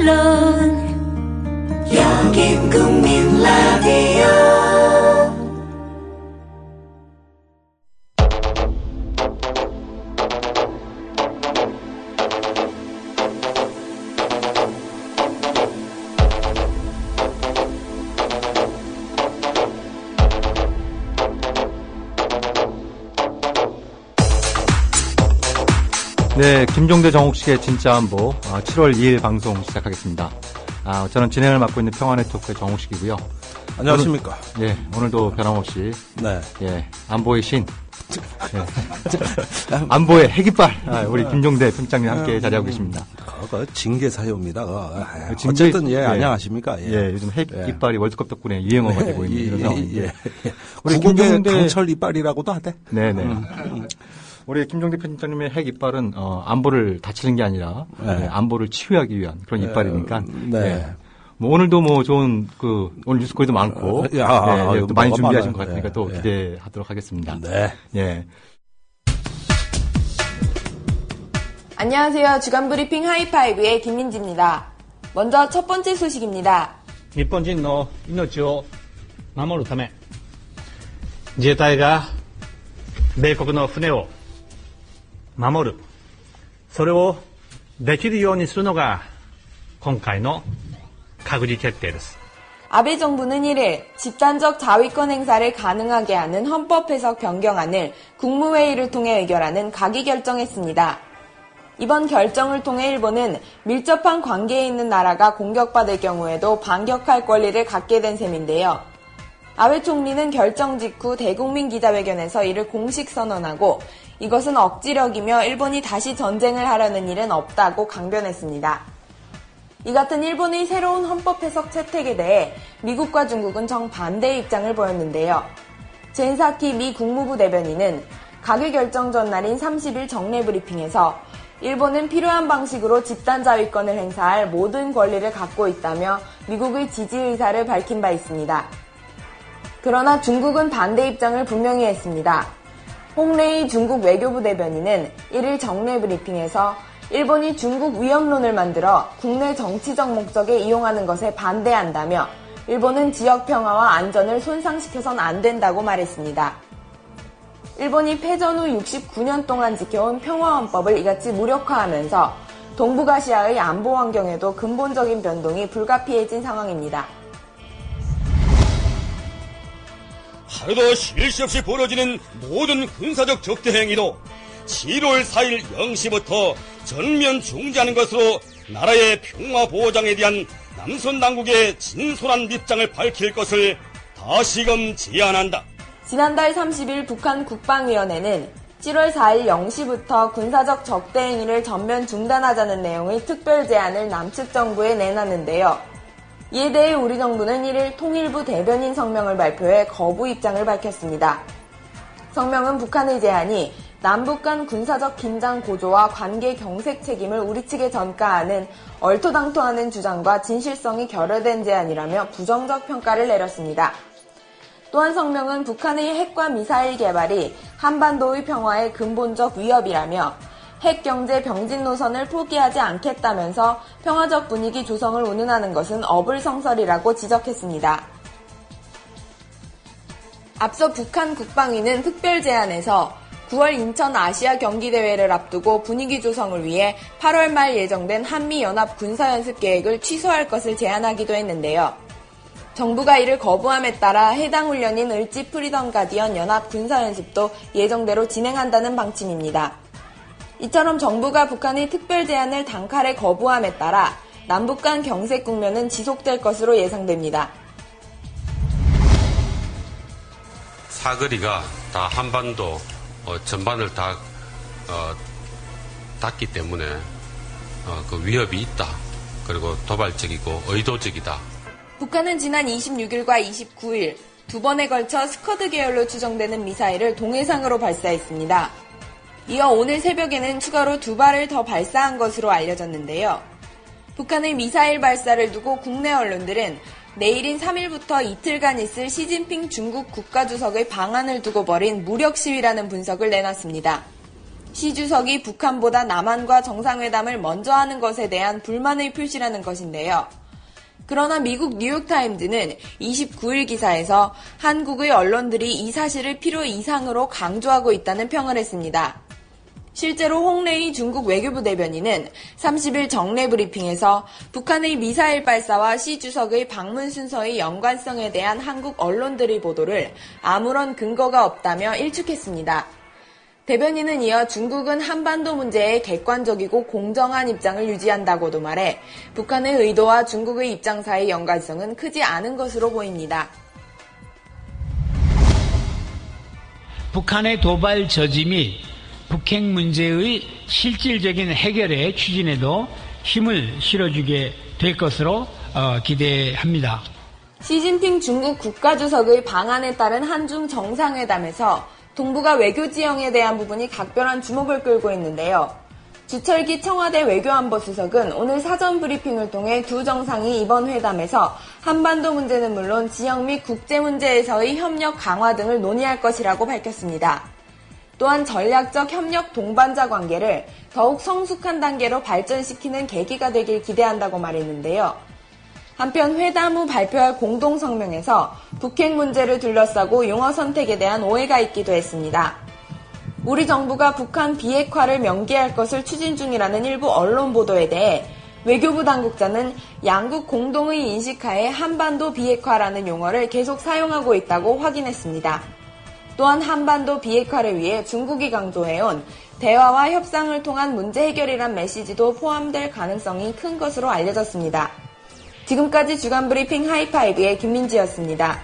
물론 여긴 국민 라디오. 네, 김종대 정옥식의 진짜 안보 7월 2일 방송 시작하겠습니다. 저는 진행을 맡고 있는 평화네트워크의 정옥식이고요. 안녕하십니까. 오늘도 변함없이 네. 안보의 신, 안보의 핵이빨 우리 김종대 편집장님 함께 자리하고 계십니다. 그거 징계 사유입니다. 어쨌든 안녕하십니까. 요즘 핵이빨이 월드컵 덕분에 유행어가 되고 있는 이런 상황인데 우리 김종대 강철 이빨이라고도 하대. 네네. 우리 김종대 편집장님의 핵 이빨은 안보를 다치는 게 아니라 안보를 치유하기 위한 그런 이빨이니까. 오늘도 좋은 오늘 뉴스거리도 많고 또 많이 준비하신 것 같으니까 또 기대하도록 하겠습니다. 네. 안녕하세요. 주간 브리핑 하이파이브의 김민지입니다. 먼저 첫 번째 소식입니다. 日本人の命を守るため自衛隊が米国の船を守る、それをできるようにするのが今回の閣議決定です。 아베 정부는 1일 집단적 자위권 행사를 가능하게 하는 헌법 해석 변경안을 국무회의를 통해 의결하는 가기 결정했습니다. 이번 결정을 통해 일본은 밀접한 관계에 있는 나라가 공격받을 경우에도 반격할 권리를 갖게 된 셈인데요. 아베 총리는 결정 직후 대국민 기자회견에서 이를 공식 선언하고 이것은 억지력이며 일본이 다시 전쟁을 하려는 일은 없다고 강변했습니다. 이 같은 일본의 새로운 헌법 해석 채택에 대해 미국과 중국은 정반대의 입장을 보였는데요. 젠사키 미 국무부 대변인은 가결 결정 전날인 30일 정례 브리핑에서 일본은 필요한 방식으로 집단 자위권을 행사할 모든 권리를 갖고 있다며 미국의 지지 의사를 밝힌 바 있습니다. 그러나 중국은 반대 입장을 분명히 했습니다. 홍레이 중국 외교부 대변인은 1일 정례 브리핑에서 일본이 중국 위협론을 만들어 국내 정치적 목적에 이용하는 것에 반대한다며 일본은 지역 평화와 안전을 손상시켜선 안 된다고 말했습니다. 일본이 패전 후 69년 동안 지켜온 평화헌법을 이같이 무력화하면서 동북아시아의 안보 환경에도 근본적인 변동이 불가피해진 상황입니다. 하루도 쉴 새 없이 벌어지는 모든 군사적 적대 행위도 7월 4일 0시부터 전면 중지하는 것으로 나라의 평화 보장에 대한 남선 당국의 진솔한 입장을 밝힐 것을 다시금 제안한다. 지난달 30일 북한 국방위원회는 7월 4일 0시부터 군사적 적대 행위를 전면 중단하자는 내용의 특별 제안을 남측 정부에 내놨는데요. 이에 대해 우리 정부는 1일 통일부 대변인 성명을 발표해 거부 입장을 밝혔습니다. 성명은 북한의 제안이 남북 간 군사적 긴장 고조와 관계 경색 책임을 우리 측에 전가하는 얼토당토하는 주장과 진실성이 결여된 제안이라며 부정적 평가를 내렸습니다. 또한 성명은 북한의 핵과 미사일 개발이 한반도의 평화의 근본적 위협이라며 핵경제 병진 노선을 포기하지 않겠다면서 평화적 분위기 조성을 운운하는 것은 어불성설이라고 지적했습니다. 앞서 북한 국방위는 특별 제안에서 9월 인천 아시아 경기대회를 앞두고 분위기 조성을 위해 8월 말 예정된 한미연합 군사연습 계획을 취소할 것을 제안하기도 했는데요. 정부가 이를 거부함에 따라 해당 훈련인 을지 프리덤 가디언 연합 군사연습도 예정대로 진행한다는 방침입니다. 이처럼 정부가 북한의 특별 제안을 단칼에 거부함에 따라 남북 간 경색 국면은 지속될 것으로 예상됩니다. 사거리가 다 한반도 전반을 다 닿기 때문에 그 위협이 있다. 그리고 도발적이고 의도적이다. 북한은 지난 26일과 29일 두 번에 걸쳐 스커드 계열로 추정되는 미사일을 동해상으로 발사했습니다. 이어 오늘 새벽에는 추가로 2발을 더 발사한 것으로 알려졌는데요. 북한의 미사일 발사를 두고 국내 언론들은 내일인 3일부터 이틀간 있을 시진핑 중국 국가주석의 방한을 두고 벌인 무력 시위라는 분석을 내놨습니다. 시 주석이 북한보다 남한과 정상회담을 먼저 하는 것에 대한 불만의 표시라는 것인데요. 그러나 미국 뉴욕타임즈는 29일 기사에서 한국의 언론들이 이 사실을 필요 이상으로 강조하고 있다는 평을 했습니다. 실제로 홍레이 중국 외교부 대변인은 30일 정례 브리핑에서 북한의 미사일 발사와 시 주석의 방문 순서의 연관성에 대한 한국 언론들의 보도를 아무런 근거가 없다며 일축했습니다. 대변인은 이어 중국은 한반도 문제에 객관적이고 공정한 입장을 유지한다고도 말해 북한의 의도와 중국의 입장 사이의 연관성은 크지 않은 것으로 보입니다. 북한의 도발 저짐이 북핵 문제의 실질적인 해결에 추진에도 힘을 실어주게 될 것으로 기대합니다. 시진핑 중국 국가주석의 방안에 따른 한중 정상회담에서 동북아 외교 지형에 대한 부분이 각별한 주목을 끌고 있는데요. 주철기 청와대 외교안보수석은 오늘 사전 브리핑을 통해 두 정상이 이번 회담에서 한반도 문제는 물론 지역 및 국제 문제에서의 협력 강화 등을 논의할 것이라고 밝혔습니다. 또한 전략적 협력 동반자 관계를 더욱 성숙한 단계로 발전시키는 계기가 되길 기대한다고 말했는데요. 한편 회담 후 발표할 공동성명에서 북핵 문제를 둘러싸고 용어 선택에 대한 오해가 있기도 했습니다. 우리 정부가 북한 비핵화를 명기할 것을 추진 중이라는 일부 언론 보도에 대해 외교부 당국자는 양국 공동의 인식하에 한반도 비핵화라는 용어를 계속 사용하고 있다고 확인했습니다. 또한 한반도 비핵화를 위해 중국이 강조해온 대화와 협상을 통한 문제 해결이란 메시지도 포함될 가능성이 큰 것으로 알려졌습니다. 지금까지 주간 브리핑 하이파이브의 김민지였습니다.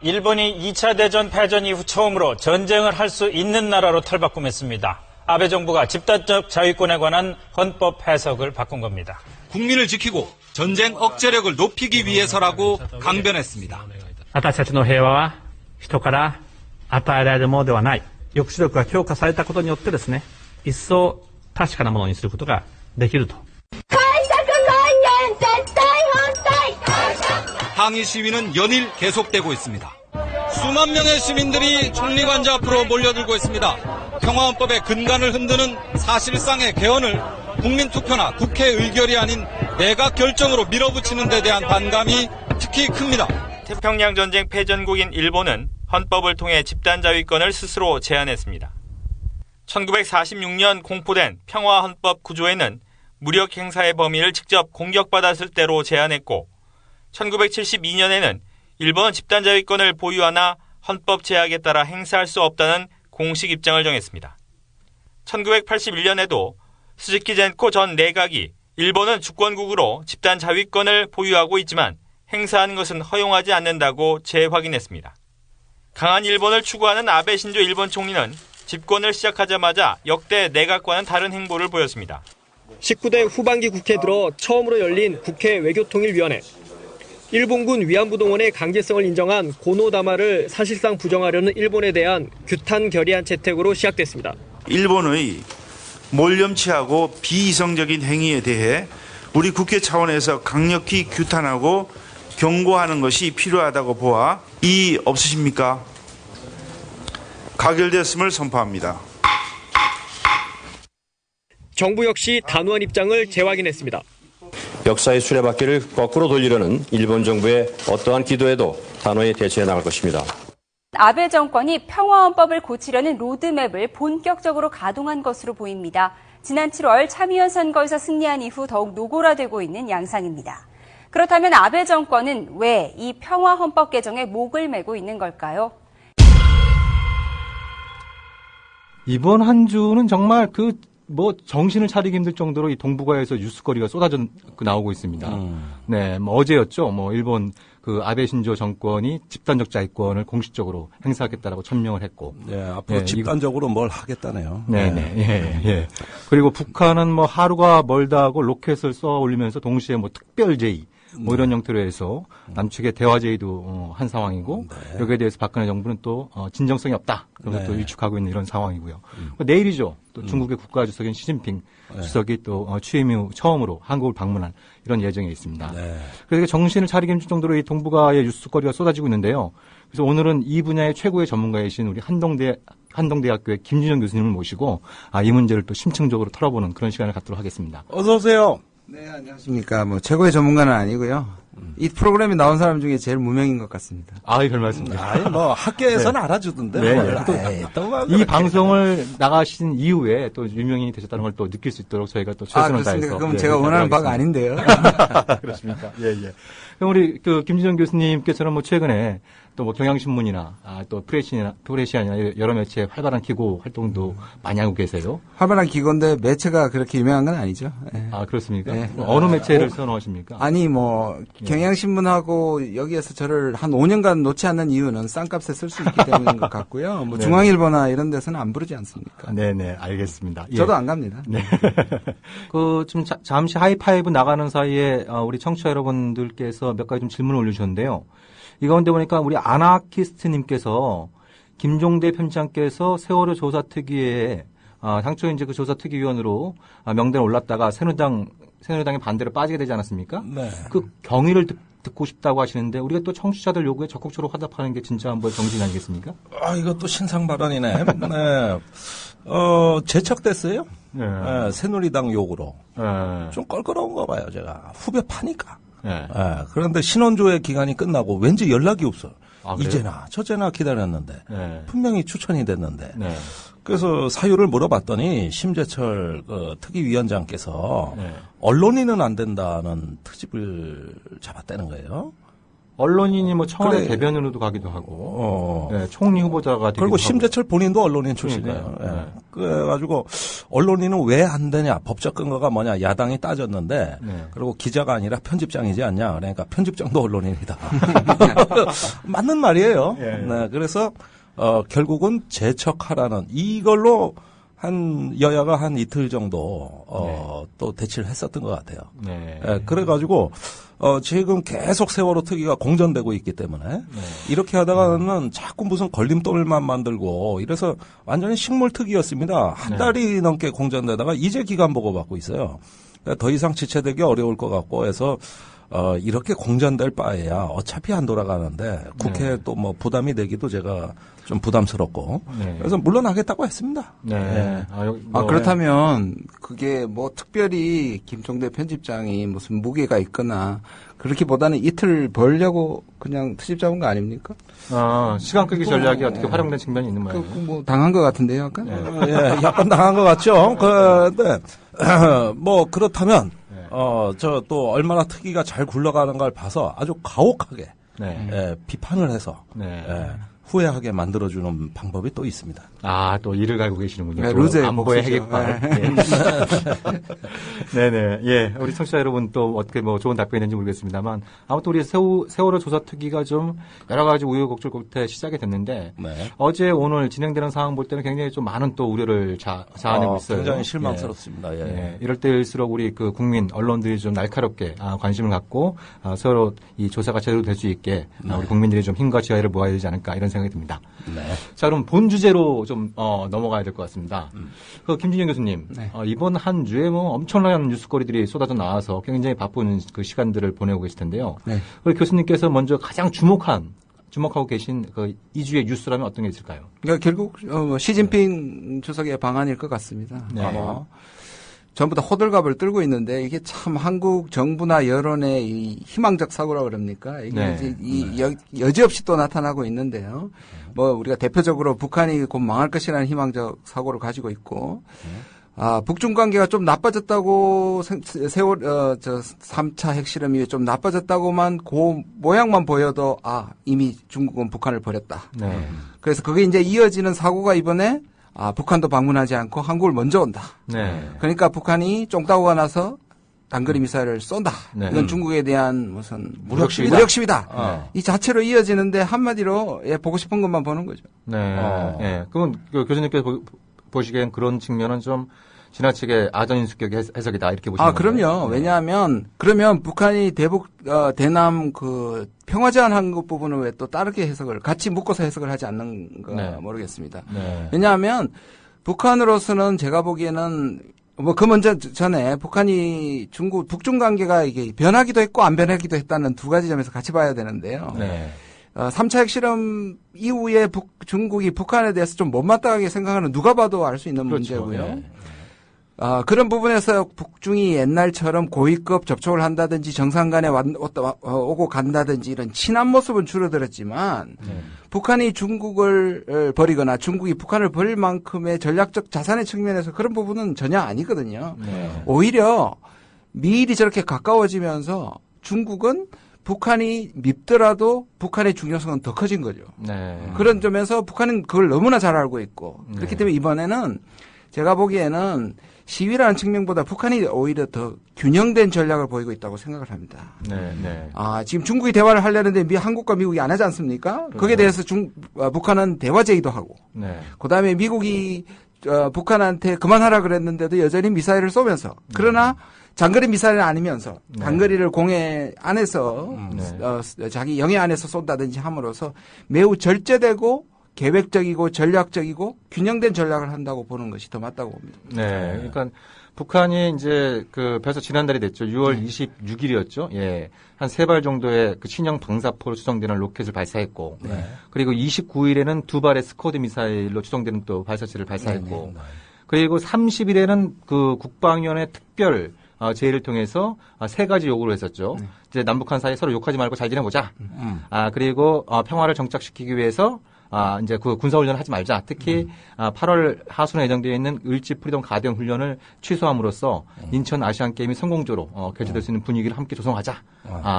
일본이 2차 대전 패전 이후 처음으로 전쟁을 할 수 있는 나라로 탈바꿈했습니다. 아베 정부가 집단적 자위권에 관한 헌법 해석을 바꾼 겁니다. 국민을 지키고 전쟁 억제력을 높이기 위해서라고 강변했습니다. 私たちの平和は人から与えられるものではない。抑止力が強化されたことによってですね、一層確かなものにすることができると。 항의 시위는 연일 계속되고 있습니다. 수만 명의 시민들이 총리관저 앞으로 몰려들고 있습니다. 평화헌법의 근간을 흔드는 사실상의 개헌을 국민투표나 국회 의결이 아닌 내각 결정으로 밀어붙이는 데 대한 반감이 특히 큽니다. 태평양 전쟁 패전국인 일본은 헌법을 통해 집단자위권을 스스로 제안했습니다. 1946년 공포된 평화헌법 구조에는 무력 행사의 범위를 직접 공격받았을 때로 제안했고 1972년에는 일본은 집단자위권을 보유하나 헌법 제약에 따라 행사할 수 없다는 공식 입장을 정했습니다. 1981년에도 스즈키 젠코 전 내각이 일본은 주권국으로 집단자위권을 보유하고 있지만 행사하는 것은 허용하지 않는다고 재확인했습니다. 강한 일본을 추구하는 아베 신조 일본 총리는 집권을 시작하자마자 역대 내각과는 다른 행보를 보였습니다. 19대 후반기 국회 들어 처음으로 열린 국회 외교통일위원회. 일본군 위안부동원의 강제성을 인정한 고노다마를 사실상 부정하려는 일본에 대한 규탄 결의안 채택으로 시작됐습니다. 일본의 몰염치하고 비이성적인 행위에 대해 우리 국회 차원에서 강력히 규탄하고 경고하는 것이 필요하다고 보아 이의 없으십니까? 가결됐음을 선포합니다. 정부 역시 단호한 입장을 재확인했습니다. 역사의 수레바퀴를 거꾸로 돌리려는 일본 정부의 어떠한 기도에도 단호히 대처해 나갈 것입니다. 아베 정권이 평화헌법을 고치려는 로드맵을 본격적으로 가동한 것으로 보입니다. 지난 7월 참의원 선거에서 승리한 이후 더욱 노골화되고 있는 양상입니다. 그렇다면 아베 정권은 왜 이 평화헌법 개정에 목을 매고 있는 걸까요? 이번 한 주는 정말 정신을 차리기 힘들 정도로 이 동북아에서 뉴스거리가 쏟아져 나오고 있습니다. 네, 어제였죠. 일본 아베 신조 정권이 집단적 자위권을 공식적으로 행사하겠다라고 천명을 했고. 네, 앞으로 집단적으로 뭘 하겠다네요. 네. 그리고 북한은 하루가 멀다 하고 로켓을 쏘아 올리면서 동시에 특별 제의, 뭐 이런 형태로 해서 남측의 대화 제의도 한 상황이고 여기에 대해서 박근혜 정부는 또 진정성이 없다. 그래서 또 일축하고 있는 이런 상황이고요. 내일이죠. 또 중국의 국가주석인 시진핑 주석이 또 취임 이후 처음으로 한국을 방문한 이런 예정에 있습니다. 그래서 정신을 차리게 힘줄 정도로 이 동북아의 뉴스거리가 쏟아지고 있는데요. 그래서 오늘은 이 분야의 최고의 전문가이신 우리 한동대학교의 김준영 교수님을 모시고 이 문제를 또 심층적으로 털어보는 그런 시간을 갖도록 하겠습니다. 어서 오세요. 네, 안녕하십니까. 뭐 최고의 전문가는 아니고요. 이 프로그램에 나온 사람 중에 제일 무명인 것 같습니다. 별 말씀입니다. 아니, 뭐 학계에서는 알아주던데. 이 방송을 나가신 이후에 또 유명인이 되셨다는 걸 또 느낄 수 있도록 저희가 또 최선을 다해서. 그럼 제가 원하는 바가 아닌데요. 그렇습니까? 예. 그럼 우리 김진정 교수님께서는 뭐 최근에 또 뭐 경향신문이나 또 프레시아나 여러 매체에 활발한 기고 활동도 많이 하고 계세요. 활발한 기고인데 매체가 그렇게 유명한 건 아니죠. 네. 그렇습니까? 네. 어느 매체를 선호하십니까? 아니 뭐 경향신문하고 여기에서 저를 한 5년간 놓지 않는 이유는 싼값에 쓸 수 있기 때문인 것 같고요. 뭐 중앙일보나 이런 데서는 안 부르지 않습니까? 네네, 알겠습니다. 저도 안 갑니다. 네. 좀 잠시 하이파이브 나가는 사이에 우리 청취자 여러분들께서 몇 가지 좀 질문을 올려주셨는데요. 이 가운데 보니까 우리 아나키스트님께서 김종대 편집장께서 세월호 조사특위에 당초 이제 그 조사특위위원으로 명단에 올랐다가 새누리당의 반대로 빠지게 되지 않았습니까? 네. 그 경위를 듣고 싶다고 하시는데 우리가 또 청취자들 요구에 적극적으로 화답하는 게 진짜 한번 정신 아니겠습니까? 이것도 신상 발언이네. 네. 제척됐어요? 네. 새누리당 욕으로. 좀 껄끄러운가 봐요, 제가. 후배 파니까. 그런데 신원조회 기간이 끝나고 왠지 연락이 없어요. 이제나 저제나 기다렸는데 분명히 추천이 됐는데 그래서 사유를 물어봤더니 심재철 특위위원장께서 언론인은 안 된다는 트집을 잡았다는 거예요. 언론인이 뭐 청와대 대변인으로도 가기도 하고, 총리 후보자가 되기도 그리고 심재철 본인도 언론인 출신이에요. 그래가지고 언론인은 왜 안 되냐, 법적 근거가 뭐냐, 야당이 따졌는데, 그리고 기자가 아니라 편집장이지 않냐, 그러니까 편집장도 언론인이다. 맞는 말이에요. 네, 그래서 결국은 재척하라는 이걸로 여야가 한 이틀 정도 또 대치를 했었던 것 같아요. 그래가지고 지금 계속 세월호 특위가 공전되고 있기 때문에 이렇게 하다가는 자꾸 무슨 걸림돌만 만들고 이래서 완전히 식물특위였습니다. 한 달이 넘게 공전되다가 이제 기간 보고받고 있어요. 그러니까 더 이상 지체되기 어려울 것 같고 해서 이렇게 공전될 바에야 어차피 안 돌아가는데 국회에 또 뭐 부담이 되기도 제가 좀 부담스럽고 그래서 물러나겠다고 했습니다. 그렇다면 그게 뭐 특별히 김종대 편집장이 무슨 무게가 있거나 그렇기보다는 이틀 벌려고 그냥 트집 잡은 거 아닙니까? 시간 끄기 전략이 어떻게 활용된 측면이 있는 모양이에요. 뭐 당한 것 같은데요, 약간? 약간 당한 것 같죠. 그런데 뭐 그렇다면 저 또 얼마나 특위가 잘 굴러가는 걸 봐서 아주 가혹하게 비판을 해서 후회하게 만들어주는 방법이 또 있습니다. 또 이를 갈고 계시는군요. 네, 루즈의 안보의 핵익발. 네네. 우리 청취자 여러분 또 어떻게 뭐 좋은 답변이 있는지 모르겠습니다만 아무튼 우리 세월호 조사특위가 좀 여러 가지 우여곡절 끝에 시작이 됐는데 어제 오늘 진행되는 상황 볼 때는 굉장히 좀 많은 또 우려를 자아내고 있어요. 굉장히 실망스럽습니다. 이럴 때일수록 우리 그 국민 언론들이 좀 날카롭게 관심을 갖고 세월호 이 조사가 제대로 될 수 있게 우리 국민들이 좀 힘과 지혜를 모아야 되지 않을까 이런 생각이 듭니다. 자, 그럼 본 주제로 좀 넘어가야 될 것 같습니다. 김진영 교수님, 이번 한 주에 뭐 엄청난 뉴스거리들이 쏟아져 나와서 굉장히 바쁜 그 시간들을 보내고 계실 텐데요. 우리 교수님께서 먼저 가장 주목하고 계신 그 이 주의 뉴스라면 어떤 게 있을까요? 그러니까 결국 시진핑 주석의 방안일 것 같습니다. 전부 다 호들갑을 떨고 있는데 이게 참 한국 정부나 여론의 이 희망적 사고라 그럽니까? 이게 이제 여지없이 또 나타나고 있는데요. 뭐 우리가 대표적으로 북한이 곧 망할 것이라는 희망적 사고를 가지고 있고, 북중 관계가 좀 나빠졌다고 세월 3차 핵실험이 좀 나빠졌다고만 그 모양만 보여도 이미 중국은 북한을 버렸다. 그래서 그게 이제 이어지는 사고가 이번에 북한도 방문하지 않고 한국을 먼저 온다. 그러니까 북한이 쫑따구가 나서 단거리 미사일을 쏜다. 이건 중국에 대한 무슨 무력시비다. 이 자체로 이어지는데 한마디로 보고 싶은 것만 보는 거죠. 그러면 교수님께서 보시기엔 그런 측면은 좀 지나치게 아전인수격의 해석이다 이렇게 보시는 건가요? 그럼요. 왜냐하면 그러면 북한이 대남 그 평화 제안한 것 부분은 왜 또 다르게 해석을 같이 묶어서 해석을 하지 않는가 네. 모르겠습니다. 네. 왜냐하면 북한으로서는 제가 보기에는 그 먼저 전에 북한이 북중 관계가 이게 변하기도 했고 안 변하기도 했다는 두 가지 점에서 같이 봐야 되는데요. 네. 3차 핵실험 이후에 중국이 북한에 대해서 좀 못마땅하게 생각하는 누가 봐도 알 수 있는 그렇죠. 문제고요. 네. 그런 부분에서 북중이 옛날처럼 고위급 접촉을 한다든지 정상 간에 오고 간다든지 이런 친한 모습은 줄어들었지만 북한이 중국을 버리거나 중국이 북한을 버릴 만큼의 전략적 자산의 측면에서 그런 부분은 전혀 아니거든요. 네. 오히려 미일이 저렇게 가까워지면서 중국은 북한이 밉더라도 북한의 중요성은 더 커진 거죠. 네. 그런 점에서 북한은 그걸 너무나 잘 알고 있고 그렇기 때문에 이번에는 제가 보기에는 시위라는 측면보다 북한이 오히려 더 균형된 전략을 보이고 있다고 생각을 합니다. 네, 네. 지금 중국이 대화를 하려는데 한국과 미국이 안 하지 않습니까? 거기에 대해서 북한은 대화 제의도 하고, 네. 그다음에 미국이 북한한테 그만하라 그랬는데도 여전히 미사일을 쏘면서, 그러나 장거리 미사일은 아니면서 단거리를 공해 안에서 자기 영해 안에서 쏜다든지 함으로써 매우 절제되고 계획적이고 전략적이고 균형된 전략을 한다고 보는 것이 더 맞다고 봅니다. 네. 그러니까 북한이 이제 벌써 지난달이 됐죠. 6월 26일이었죠. 예. 한 3발 정도의 그 신형 방사포로 추정되는 로켓을 발사했고. 네. 그리고 29일에는 2발의 스쿼드 미사일로 추정되는 또 발사체를 발사했고. 네. 그리고 30일에는 그 국방위원회 특별 제의를 통해서 3가지 요구를 했었죠. 이제 남북한 사이 서로 욕하지 말고 잘 지내보자. 그리고 평화를 정착시키기 위해서 이제 그 군사훈련을 하지 말자. 특히 8월 하순에 예정되어 있는 을지 프리덤 가디언 훈련을 취소함으로써 인천 아시안게임이 성공적으로 개최될 수 있는 분위기를 함께 조성하자.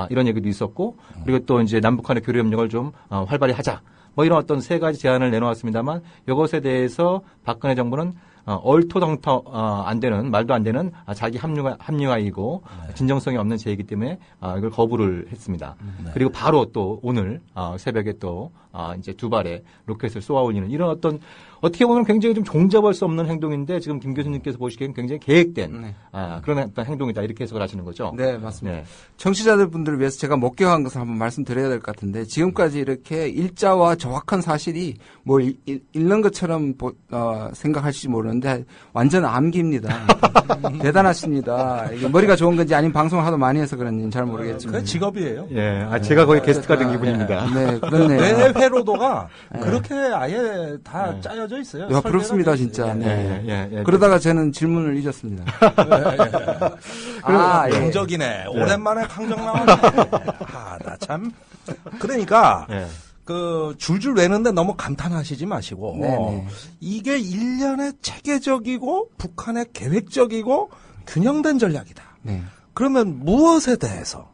이런 얘기도 있었고, 그리고 또 이제 남북한의 교류 협력을 좀 활발히 하자. 뭐 이런 어떤 3가지 제안을 내놓았습니다만 이것에 대해서 박근혜 정부는 얼토당토 안 되는, 말도 안 되는 자기 합리화이고 진정성이 없는 제의이기 때문에 이걸 거부를 했습니다. 그리고 바로 또 오늘 새벽에 또 이제 2발의 로켓을 쏘아 올리는 이런 어떻게 보면 굉장히 좀 종잡을 수 없는 행동인데 지금 김 교수님께서 보시기엔 굉장히 계획된 그런 어떤 행동이다 이렇게 해석을 하시는 거죠. 네, 맞습니다. 청취자들 분들을 위해서 제가 목격한 것을 한번 말씀드려야 될 것 같은데 지금까지 이렇게 일자와 정확한 사실이 뭐 읽는 것처럼 생각할지 모르는데 완전 암기입니다. 대단하십니다. 이게 머리가 좋은 건지 아니면 방송을 하도 많이 해서 그런지는 잘 모르겠지만. 그게 직업이에요. 예, 제가 거의 게스트가 된 기분입니다. 네, 그렇네요. 뇌 회로도가 그렇게 아예 다 짜여져 있어요. 부럽습니다, 진짜. 네. 그러다가 저는 질문을 잊었습니다. 강적이네. 오랜만에 강적 나왔네. 나 참. 그러니까. 줄줄 외는데 너무 감탄하시지 마시고 이게 일련의 체계적이고 북한의 계획적이고 균형된 전략이다. 그러면 무엇에 대해서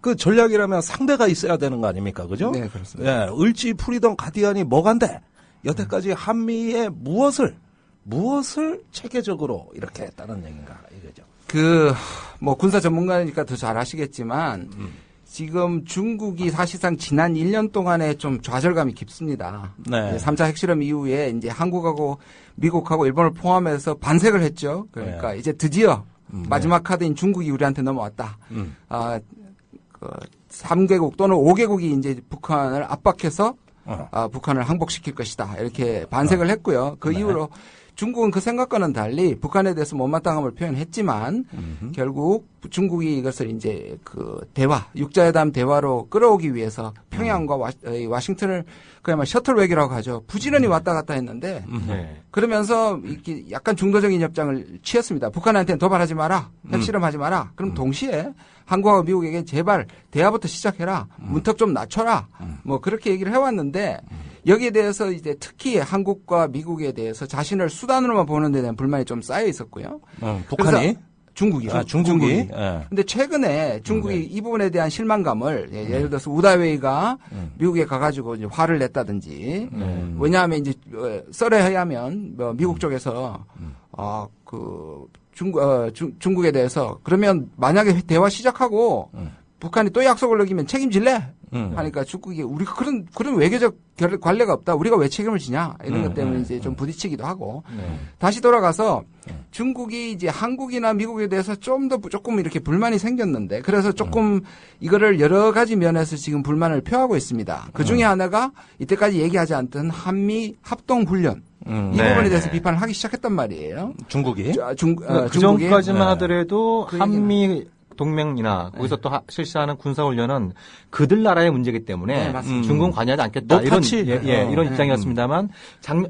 그 전략이라면 상대가 있어야 되는 거 아닙니까? 그죠? 네, 그렇습니다. 을지 프리덤 가디언이 뭐간데 여태까지 한미의 무엇을 체계적으로 이렇게 했다는 얘기인가 이거죠. 뭐 군사 전문가니까 더 잘 아시겠지만 지금 중국이 사실상 지난 1년 동안에 좀 좌절감이 깊습니다. 3차 핵실험 이후에 이제 한국하고 미국하고 일본을 포함해서 반색을 했죠. 그러니까 이제 드디어 마지막 카드인 중국이 우리한테 넘어왔다. 3개국 또는 5개국이 이제 북한을 압박해서 북한을 항복시킬 것이다. 이렇게 반색을 했고요. 그 이후로 중국은 그 생각과는 달리 북한에 대해서 못마땅함을 표현했지만 결국 중국이 이것을 이제 육자회담 대화로 끌어오기 위해서 평양과 와싱턴을 그야말로 셔틀 외교라고 하죠. 부지런히 왔다 갔다 했는데 그러면서 이렇게 약간 중도적인 입장을 취했습니다. 북한한테는 도발하지 마라. 핵실험하지 마라. 그럼 동시에 한국하고 미국에게 제발 대화부터 시작해라. 문턱 좀 낮춰라. 뭐 그렇게 얘기를 해왔는데 여기에 대해서 이제 특히 한국과 미국에 대해서 자신을 수단으로만 보는 데 대한 불만이 좀 쌓여 있었고요. 북한이? 중국이요. 중국이. 근데 최근에 중국이 이 부분에 대한 실망감을 예를 들어서 우다웨이가 미국에 가가지고 이제 화를 냈다든지 왜냐하면 이제 썰에 의하면 미국 쪽에서 중국에 대해서 그러면 만약에 대화 시작하고 북한이 또 약속을 어기면 책임질래? 하니까 중국이 우리가 그런 외교적 관례가 없다. 우리가 왜 책임을 지냐 이런 것 때문에 이제 좀 부딪히기도 하고 다시 돌아가서 중국이 이제 한국이나 미국에 대해서 조금 이렇게 불만이 생겼는데 그래서 조금 이거를 여러 가지 면에서 지금 불만을 표하고 있습니다. 그 중에 하나가 이때까지 얘기하지 않던 한미 합동 훈련. 이 부분에 대해서 비판을 하기 시작했단 말이에요. 중국이? 그 전까지만 하더라도 한미 동맹이나 거기서 또 실시하는 군사훈련은 그들 나라의 문제이기 때문에 중국은 관여하지 않겠다. 이런 입장이었습니다만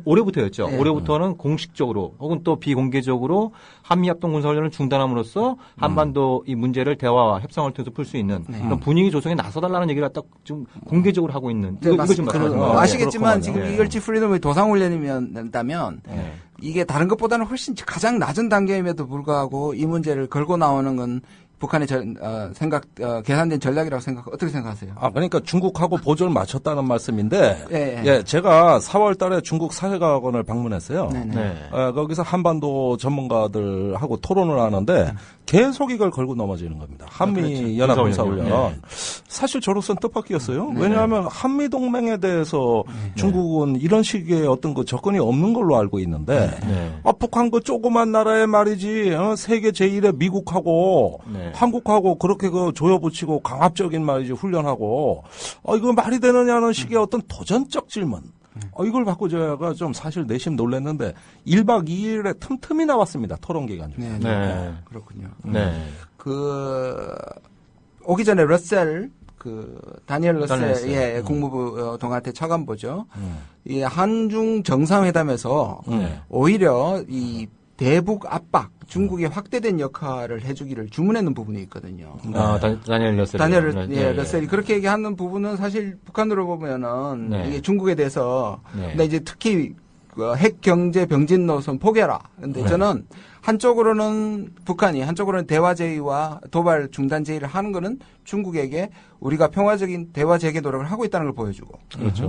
올해부터였죠. 올해부터는 공식적으로 혹은 또 비공개적으로 한미합동 군사훈련을 중단함으로써 한반도 이 문제를 대화와 협상을 통해서 풀 수 있는 그런 분위기 조성에 나서달라는 얘기를 딱 좀 공개적으로 하고 있는 이거 좀 아시겠지만 지금 이걸지 프리덤의 도상훈련이면 이게 다른 것보다는 훨씬 가장 낮은 단계임에도 불구하고 이 문제를 걸고 나오는 건 북한의 계산된 전략이라고 어떻게 생각하세요? 그러니까 중국하고 보조를 맞췄다는 말씀인데, 제가 4월 달에 중국 사회과학원을 방문했어요. 거기서 한반도 전문가들하고 토론을 하는데, 계속 이걸 걸고 넘어지는 겁니다. 한미 연합군사훈련. 사실 저로서는 뜻밖이었어요. 왜냐하면 한미 동맹에 대해서 중국은 이런 식의 어떤 그 접근이 없는 걸로 알고 있는데, 북한 그 조그만 나라의 말이지, 세계 제1의 미국하고, 한국하고 그렇게 그 조여붙이고 강압적인 말이지 훈련하고 이거 말이 되느냐는 식의 어떤 도전적 질문. 이걸 받고 제가 좀 사실 내심 놀랐는데 1박 2일에 틈틈이 나왔습니다. 토론 기간 중에. 그렇군요. 오기 전에 다니엘 러셀 국무부 동아태 차관보죠. 이 한중 정상회담에서 오히려 이 대북 압박, 중국의 확대된 역할을 해주기를 주문했는 부분이 있거든요. 다니엘 러셀이 그렇게 얘기하는 부분은 사실 북한으로 보면은 이게 중국에 대해서 근데 이제 특히 핵 경제 병진 노선 포기해라. 근데 저는 한쪽으로는 대화 제의와 도발 중단 제의를 하는 거는 중국에게 우리가 평화적인 대화 재개 노력을 하고 있다는 걸 보여주고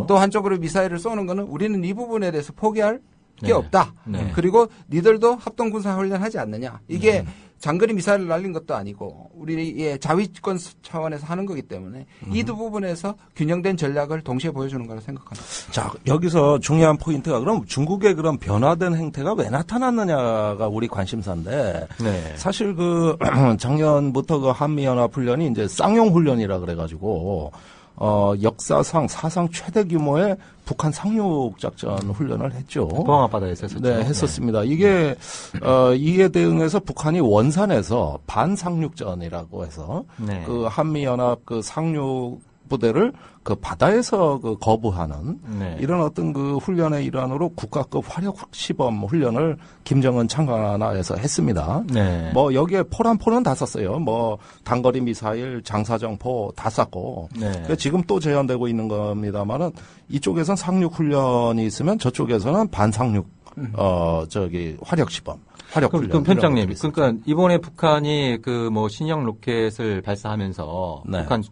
또 한쪽으로 미사일을 쏘는 거는 우리는 이 부분에 대해서 포기할 게 없다. 그리고 니들도 합동군사훈련 하지 않느냐. 이게 장거리 미사일을 날린 것도 아니고 우리의 자위권 차원에서 하는 거기 때문에 이 두 부분에서 균형된 전략을 동시에 보여주는 거라 생각합니다. 자, 여기서 중요한 포인트가 그럼 중국의 그런 변화된 행태가 왜 나타났느냐가 우리 관심사인데 사실 작년부터 그 한미연합훈련이 이제 쌍용훈련이라 그래가지고 역사상 사상 최대 규모의 북한 상륙 작전 훈련을 했죠. 포항 앞바다에서 했었죠. 했었습니다. 이게 이에 대응해서 북한이 원산에서 반상륙전이라고 해서 그 한미 연합 그 상륙 부대를 그 바다에서 그 거부하는 이런 어떤 그 훈련의 일환으로 국가급 화력 시범 훈련을 김정은 창간하에서 했습니다. 뭐 여기에 포란포는 다 썼어요. 뭐 단거리 미사일, 장사정포 다 쐈고 지금 또 재현되고 있는 겁니다만은 이쪽에선 상륙 훈련이 있으면 저쪽에서는 반상륙 화력 시범. 그럼 편장님, 그러니까 이번에 북한이 신형 로켓을 발사하면서 북한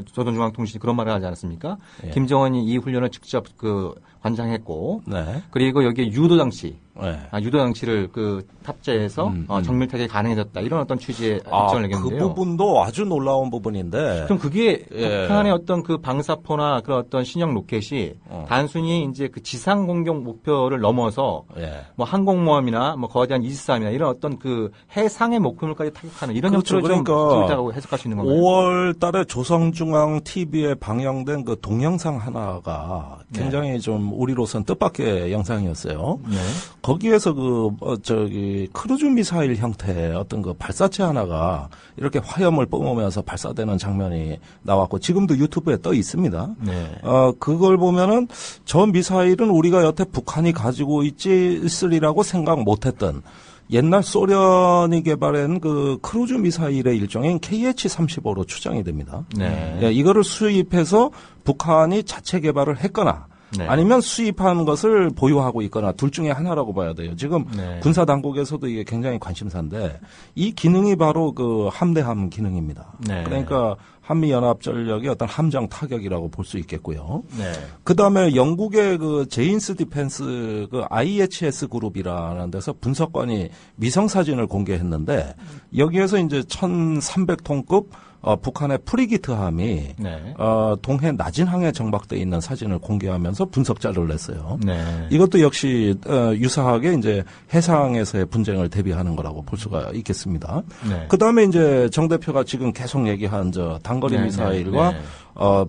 조선중앙통신이 그런 말을 하지 않았습니까? 김정은이 이 훈련을 직접 관장했고, 그리고 여기에 유도 장치, 유도 장치를 탑재해서 정밀 타격이 가능해졌다. 이런 어떤 취지의 입장을 내겠는데요. 그 부분도 아주 놀라운 부분인데. 그럼 그게 북한의 어떤 방사포나 그런 어떤 신형 로켓이 단순히 이제 지상 공격 목표를 넘어서 뭐 항공모함이나 뭐 거대한 이지스함이나 이런 어떤 해상의 목표물까지 타격하는 이런 형태로 좀 있다고 해석할 수 있는 건가요? 5월 달에 조선중앙 TV에 방영된 그 동영상 하나가 굉장히 좀 우리로선 뜻밖의 영상이었어요. 거기에서 크루즈 미사일 형태의 어떤 발사체 하나가 이렇게 화염을 뿜으면서 발사되는 장면이 나왔고 지금도 유튜브에 떠 있습니다. 그걸 보면은 저 미사일은 우리가 여태 북한이 가지고 있으리라고 생각 못했던 옛날 소련이 개발한 크루즈 미사일의 일종인 KH-35로 추정이 됩니다. 이거를 수입해서 북한이 자체 개발을 했거나 아니면 수입한 것을 보유하고 있거나 둘 중에 하나라고 봐야 돼요. 지금 군사 당국에서도 이게 굉장히 관심사인데 이 기능이 바로 함대함 기능입니다. 그러니까 한미연합전력의 어떤 함정 타격이라고 볼 수 있겠고요. 그다음에 영국의 제인스 디펜스 IHS 그룹이라는 데서 분석관이 위성 사진을 공개했는데 여기에서 이제 1,300톤급 북한의 프리기트함이 네. 동해 나진항에 정박돼 있는 사진을 공개하면서 분석 자료를 냈어요. 네. 이것도 역시 유사하게 이제 해상에서의 분쟁을 대비하는 거라고 볼 수가 있겠습니다. 네. 그다음에 이제 정 대표가 지금 계속 얘기한 저 단거리 네, 미사일과 네.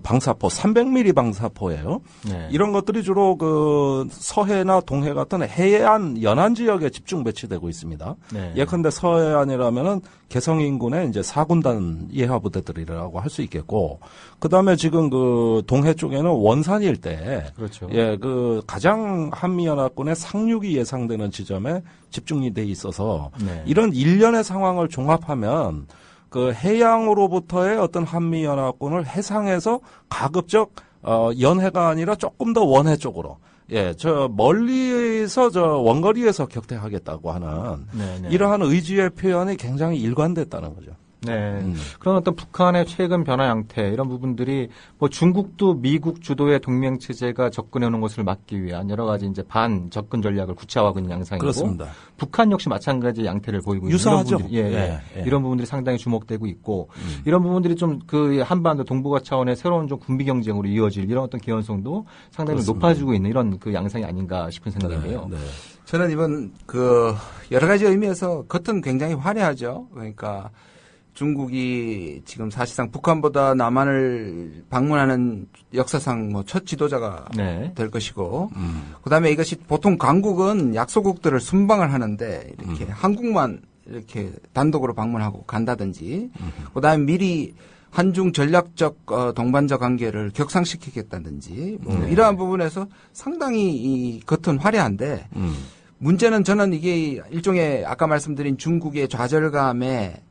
방사포 300mm 방사포예요. 네. 이런 것들이 주로 그 서해나 동해 같은 해안 연안 지역에 집중 배치되고 있습니다. 네. 예컨대 서해안이라면은 개성 인근의 이제 4군단 예하 부대들이라고 할 수 있겠고, 그다음에 지금 그 동해 쪽에는 원산 일대, 그렇죠. 예, 그 가장 한미 연합군의 상륙이 예상되는 지점에 집중이 돼 있어서 네. 이런 일련의 상황을 종합하면 그 해양으로부터의 어떤 한미 연합군을 해상에서 가급적 연해가 아니라 조금 더 원해 쪽으로, 예, 저 멀리에서 저 원거리에서 격퇴하겠다고 하는 네네. 이러한 의지의 표현이 굉장히 일관됐다는 거죠. 네. 그런 어떤 북한의 최근 변화 양태 이런 부분들이 뭐 중국도 미국 주도의 동맹 체제가 접근해 오는 것을 막기 위한 여러 가지 이제 반 접근 전략을 구체화하고 있는 양상이고 그렇습니다. 북한 역시 마찬가지 양태를 보이고 있는 유사하죠. 이런 부분들이, 예. 이런 부분들이 상당히 주목되고 있고 이런 부분들이 좀 그 한반도 동북아 차원의 새로운 좀 군비 경쟁으로 이어질 이런 어떤 개연성도 상당히 그렇습니다. 높아지고 있는 이런 그 양상이 아닌가 싶은 생각인데요. 네. 저는 이번 그 여러 가지 의미에서 겉은 굉장히 화려하죠. 그러니까 중국이 지금 사실상 북한보다 남한을 방문하는 역사상 뭐 첫 지도자가 네. 될 것이고, 그다음에 이것이 보통 강국은 약소국들을 순방을 하는데 이렇게 한국만 이렇게 단독으로 방문하고 간다든지, 그다음에 미리 한중 전략적 동반자 관계를 격상시키겠다든지 뭐 이러한 부분에서 상당히 이 겉은 화려한데. 문제는 저는 이게 일종의 아까 말씀드린 중국의 좌절감에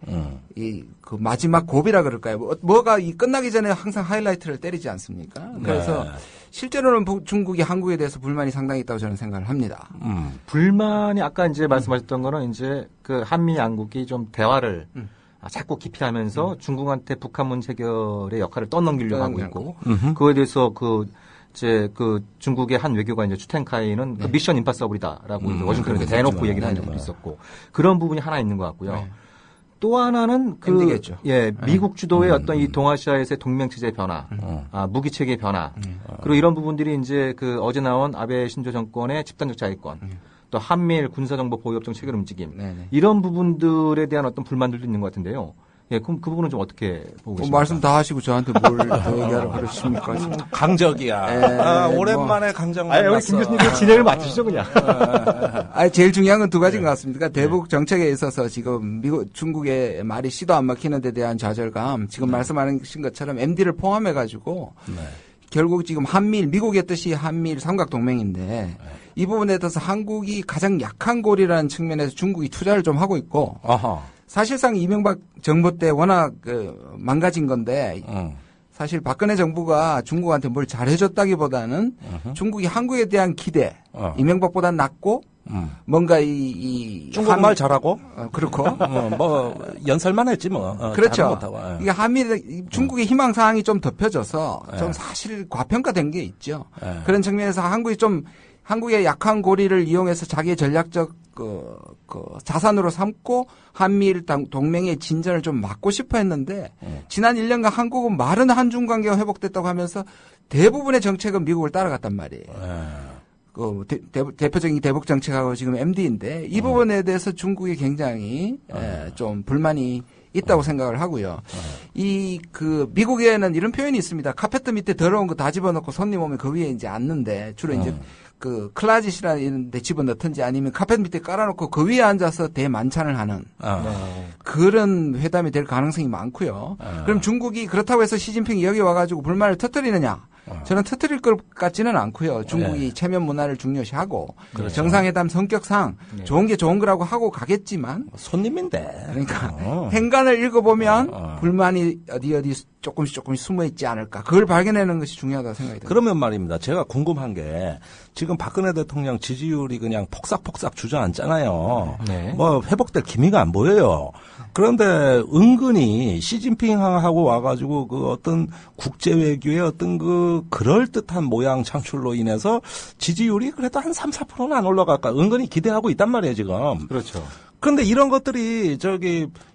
이 그 마지막 고비라 그럴까요? 뭐가 이 끝나기 전에 항상 하이라이트를 때리지 않습니까? 그래서 네. 실제로는 중국이 한국에 대해서 불만이 상당히 있다고 저는 생각을 합니다. 불만이 아까 이제 말씀하셨던 거는 이제 그 한미 양국이 좀 대화를 자꾸 기피하면서 중국한테 북한 문제 해결의 역할을 떠넘기려고 하고 있고 그거에 대해서 이제 그 중국의 한 외교관 이제 추텐카이는 그 미션 임파서블이다라고 이제 워싱턴에서 대놓고 얘기를 한 적도 있었고 그런 부분이 하나 있는 것 같고요. 네. 또 하나는 MD겠죠. 미국 주도의 어떤 이 동아시아에서의 동맹 체제의 변화, 무기 체계의 변화, 그리고 이런 부분들이 이제 그 어제 나온 아베 신조 정권의 집단적 자위권, 또 한미일 군사정보 보유협정 체결 움직임, 이런 부분들에 대한 어떤 불만들도 있는 것 같은데요. 예, 그럼 그 부분은 좀 어떻게 보고 계십니까? 말씀 다 하시고 저한테 뭘 더 얘기하라고 그러십니까? 강적이야. 오랜만에 강적 만났어. 우리 김 교수님 진행을 맡으시죠, 그냥. 제일 중요한 건 두 가지인 것 같습니다. 그러니까 대북 정책에 있어서 지금 중국의 말이 씨도 안 막히는 데 대한 좌절감, 지금 말씀하신 것처럼 MD를 포함해가지고 결국 지금 미국의 뜻이 한미일 삼각동맹인데 이 부분에 대해서 한국이 가장 약한 고리라는 측면에서 중국이 투자를 좀 하고 있고 사실상 이명박 정부 때 워낙 망가진 건데 사실 박근혜 정부가 중국한테 뭘 잘해줬다기보다는 중국이 한국에 대한 기대 이명박보다 낮고 뭔가 중국말 잘하고 그렇고 뭐 연설만 했지 뭐 그렇죠. 이게 중국의 희망 사항이 좀 덮여져서 좀 사실 과평가된 게 있죠. 그런 측면에서 한국의 약한 고리를 이용해서 자기의 전략적 자산으로 삼고 한미일 동맹의 진전을 좀 막고 싶어 했는데 지난 1년간 한국은 말은 한중 관계가 회복됐다고 하면서 대부분의 정책은 미국을 따라갔단 말이에요. 대표적인 대북 정책하고 지금 MD인데 이 부분에 대해서 중국이 굉장히 좀 불만이 있다고 생각을 하고요. 미국에는 이런 표현이 있습니다. 카페트 밑에 더러운 거 다 집어넣고 손님 오면 그 위에 이제 앉는데 주로 이제 클라짓이라는 데 집어넣든지 아니면 카페트 밑에 깔아놓고 그 위에 앉아서 대만찬을 하는 그런 회담이 될 가능성이 많고요. 그럼 중국이 그렇다고 해서 시진핑이 여기 와가지고 불만을 터뜨리느냐? 저는 터뜨릴 것 같지는 않고요. 중국이 체면 문화를 중요시하고 그렇죠. 정상회담 성격상 좋은 게 좋은 거라고 하고 가겠지만 손님인데 그러니까 행간을 읽어보면 불만이 어디 조금씩 숨어 있지 않을까. 그걸 발견하는 것이 중요하다고 생각이 듭니다. 그러면 말입니다. 제가 궁금한 게 지금 박근혜 대통령 지지율이 그냥 폭삭폭삭 주저앉잖아요. 뭐 회복될 기미가 안 보여요. 그런데 은근히 시진핑하고 와가지고 그 어떤 국제 외교의 어떤 그럴듯한 모양 창출로 인해서 지지율이 그래도 한 3, 4%는 안 올라갈까 은근히 기대하고 있단 말이에요, 지금. 그렇죠. 그런데 이런 것들이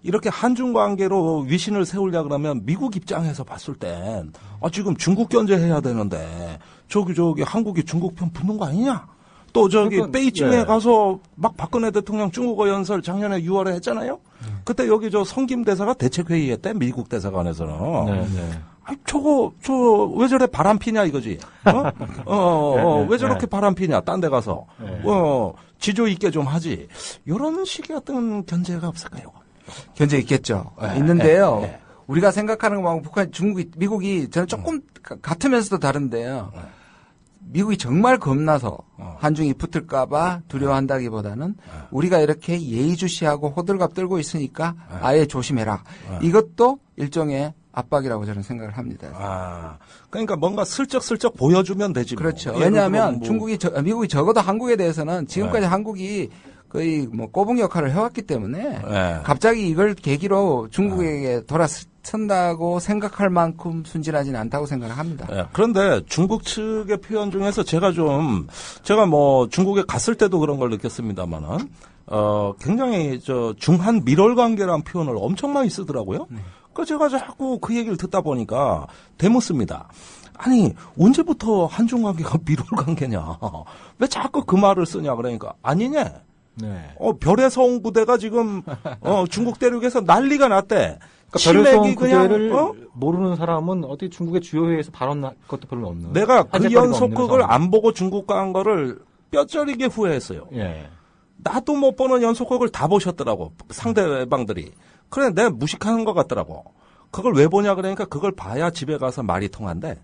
이렇게 한중 관계로 위신을 세우려 그러면 미국 입장에서 봤을 땐 지금 중국 견제해야 되는데 저기 한국이 중국 편 붙는 거 아니냐? 또 그러니까, 베이징에 가서 막 박근혜 대통령 중국어 연설 작년에 6월에 했잖아요. 그때 여기 성김 대사가 대책회의 했대, 미국 대사관에서는. 아니, 왜 저래 바람 피냐 이거지. 왜 저렇게 바람 피냐, 딴 데 가서. 지조 있게 좀 하지. 이런 식의 어떤 견제가 없을까요? 견제 있겠죠. 있는데요. 우리가 생각하는 것하고 북한, 미국이 저는 조금 같으면서도 다른데요. 미국이 정말 겁나서 한중이 붙을까봐 두려워한다기보다는 우리가 이렇게 예의주시하고 호들갑 떨고 있으니까 아예 조심해라. 이것도 일종의 압박이라고 저는 생각을 합니다. 그러니까 뭔가 슬쩍슬쩍 보여주면 되지. 그렇죠. 왜냐하면 미국이 적어도 한국에 대해서는 지금까지 한국이 거의 꼬붕 역할을 해왔기 때문에 갑자기 이걸 계기로 중국에게 돌아선다고 생각할 만큼 순진하지는 않다고 생각을 합니다. 그런데 중국 측의 표현 중에서 제가 중국에 갔을 때도 그런 걸 느꼈습니다만은 굉장히 중한 밀월 관계라는 표현을 엄청 많이 쓰더라고요. 제가 자꾸 그 얘기를 듣다 보니까 되묻습니다. 아니, 언제부터 한중 관계가 밀월 관계냐? 왜 자꾸 그 말을 쓰냐? 그러니까 아니냐? 별의 성 부대가 지금 중국 대륙에서 난리가 났대. 그러니까 별의 성 부대를 모르는 사람은 어떻게 중국의 주요 회의에서 발언할 것도 별로 없는. 내가 그 연속극을 안 보고 중국 간 거를 뼈저리게 후회했어요. 나도 못 보는 연속극을 다 보셨더라고, 상대방들이. 그래, 내가 무식하는 것 같더라고. 그걸 왜 보냐 그러니까 그걸 봐야 집에 가서 말이 통한대.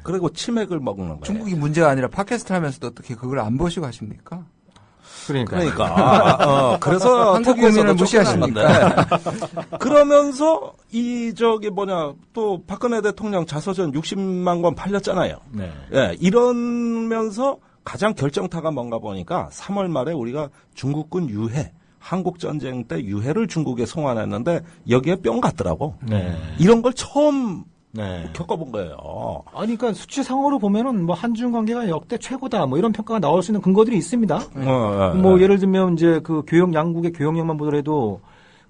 그리고 치맥을 먹는 거예요. 중국이 문제가 아니라 팟캐스트 하면서도 어떻게 그걸 안 보시고 하십니까? 그러니까. 그래서 한국 국민을 무시하십니까? 그러면서 또 박근혜 대통령 자서전 60만 권 팔렸잖아요. 이러면서 가장 결정타가 뭔가 보니까 3월 말에 우리가 중국군 유해, 한국 전쟁 때 유해를 중국에 송환했는데 여기에 뿅 갔더라고. 이런 걸 처음 겪어본 거예요. 아니, 그러니까 수치상으로 보면은 한중 관계가 역대 최고다, 이런 평가가 나올 수 있는 근거들이 있습니다. 예를 들면 이제 그 양국의 교역량만 보더라도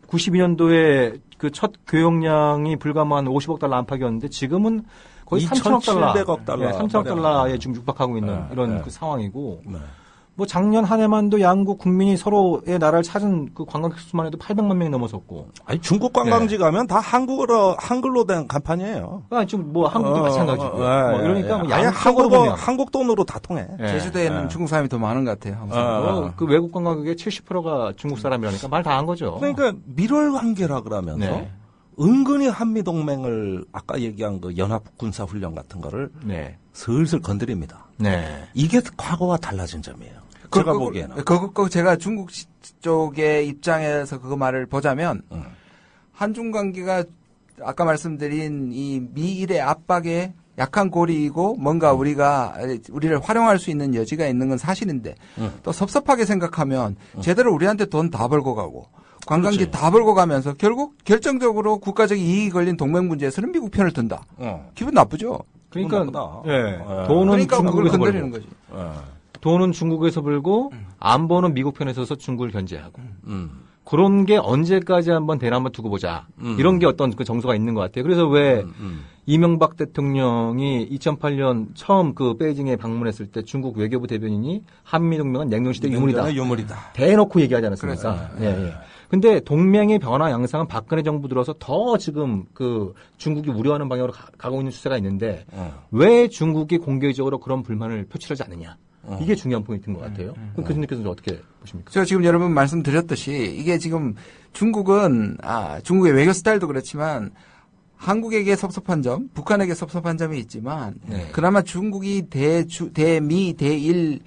92년도에 그 첫 교역량이 불과 한 50억 달러 안팎이었는데 지금은 거의 3천억 달러. 3천억 달러에 지금 육박하고 있는 이런 그 상황이고. 작년 한 해만도 양국 국민이 서로의 나라를 찾은 그 관광객 수만 해도 800만 명이 넘어섰고. 아니, 중국 관광지 가면 다 한글로 된 간판이에요. 지금 한국도 마찬가지고. 그러니까 아예 한국 돈으로 다 통해. 제주도에는 중국 사람이 더 많은 것 같아요. 그 외국 관광객의 70%가 중국 사람이라니까 말 다 한 거죠. 그러니까 밀월 관계라 그러면서 은근히 한미동맹을 아까 얘기한 그 연합 군사훈련 같은 거를 슬슬 건드립니다. 이게 과거와 달라진 점이에요. 제가 보기에는. 제가 중국 쪽의 입장에서 그 말을 보자면 한중 관계가 아까 말씀드린 이 미일의 압박에 약한 고리이고 뭔가 우리를 활용할 수 있는 여지가 있는 건 사실인데 또 섭섭하게 생각하면 제대로 우리한테 돈 다 벌고 가고 관광지 다 벌고 가면서 결국 결정적으로 국가적 이익이 걸린 동맹 문제에서는 미국 편을 든다. 기분 나쁘죠. 그러니까 돈은 중국에서 벌고 거지. 돈은 중국에서 벌고 안보는 미국 편에 서서 중국을 견제하고 그런 게 언제까지 한번 되나 한번 두고 보자. 이런 게 어떤 그 정서가 있는 것 같아요. 그래서 왜 이명박 대통령이 2008년 처음 그 베이징에 방문했을 때 중국 외교부 대변인이 한미동맹은 냉동시대 유물이다. 대놓고 얘기하지 않았습니까? 근데 동맹의 변화 양상은 박근혜 정부 들어서 더 지금 그 중국이 우려하는 방향으로 가고 있는 추세가 있는데 왜 중국이 공개적으로 그런 불만을 표출하지 않느냐. 이게 중요한 포인트인 것 같아요. 그럼 교수님께서는 어떻게 보십니까? 제가 지금 여러분 말씀드렸듯이 이게 지금 중국은 중국의 외교 스타일도 그렇지만 한국에게 섭섭한 점, 북한에게 섭섭한 점이 있지만 그나마 중국이 대미, 대일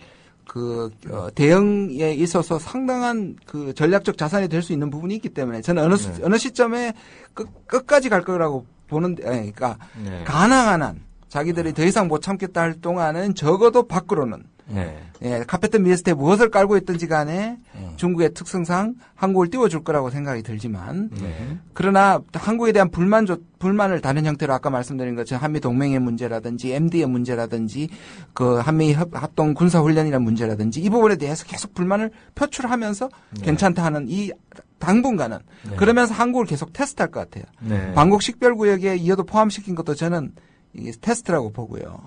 대응에 있어서 상당한 그 전략적 자산이 될 수 있는 부분이 있기 때문에 저는 어느 시점에 끝까지 갈 거라고 보는데, 그러니까 가능한 한 자기들이 더 이상 못 참겠다 할 동안은 적어도 밖으로는 예, 카페트 미에스트에 무엇을 깔고 있든지 간에 중국의 특성상 한국을 띄워줄 거라고 생각이 들지만 그러나 한국에 대한 불만을 다른 형태로 아까 말씀드린 것처럼 한미 동맹의 문제라든지 MD의 문제라든지 그 한미 합동 군사훈련이라는 문제라든지 이 부분에 대해서 계속 불만을 표출하면서 괜찮다 하는 이 당분간은 그러면서 한국을 계속 테스트할 것 같아요. 방콕 식별구역에 이어도 포함시킨 것도 저는 이게 테스트라고 보고요.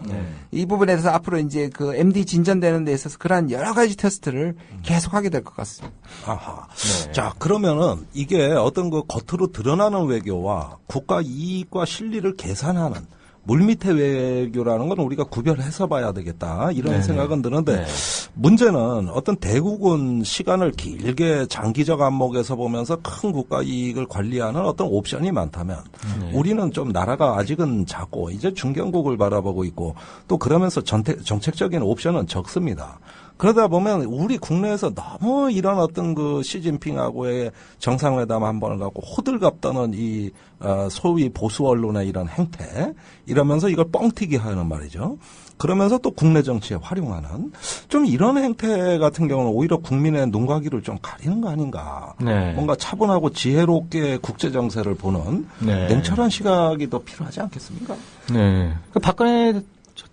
이 부분에 대해서 앞으로 이제 그 MD 진전되는 데 있어서 그러한 여러 가지 테스트를 계속하게 될 것 같습니다. 아하. 자, 그러면은 이게 어떤 그 겉으로 드러나는 외교와 국가 이익과 실리를 계산하는 물밑의 외교라는 건 우리가 구별해서 봐야 되겠다 이런 생각은 드는데 문제는 어떤 대국은 시간을 길게 장기적 안목에서 보면서 큰 국가 이익을 관리하는 어떤 옵션이 많다면 우리는 좀 나라가 아직은 작고 이제 중견국을 바라보고 있고 또 그러면서 정책적인 옵션은 적습니다. 그러다 보면 우리 국내에서 너무 이런 어떤 그 시진핑하고의 정상회담 한 번을 갖고 호들갑 떠는 이 소위 보수 언론의 이런 행태 이러면서 이걸 뻥튀기 하는 말이죠. 그러면서 또 국내 정치에 활용하는 좀 이런 행태 같은 경우는 오히려 국민의 눈과귀를 좀 가리는 거 아닌가. 뭔가 차분하고 지혜롭게 국제 정세를 보는 냉철한 시각이 더 필요하지 않겠습니까? 그 박근혜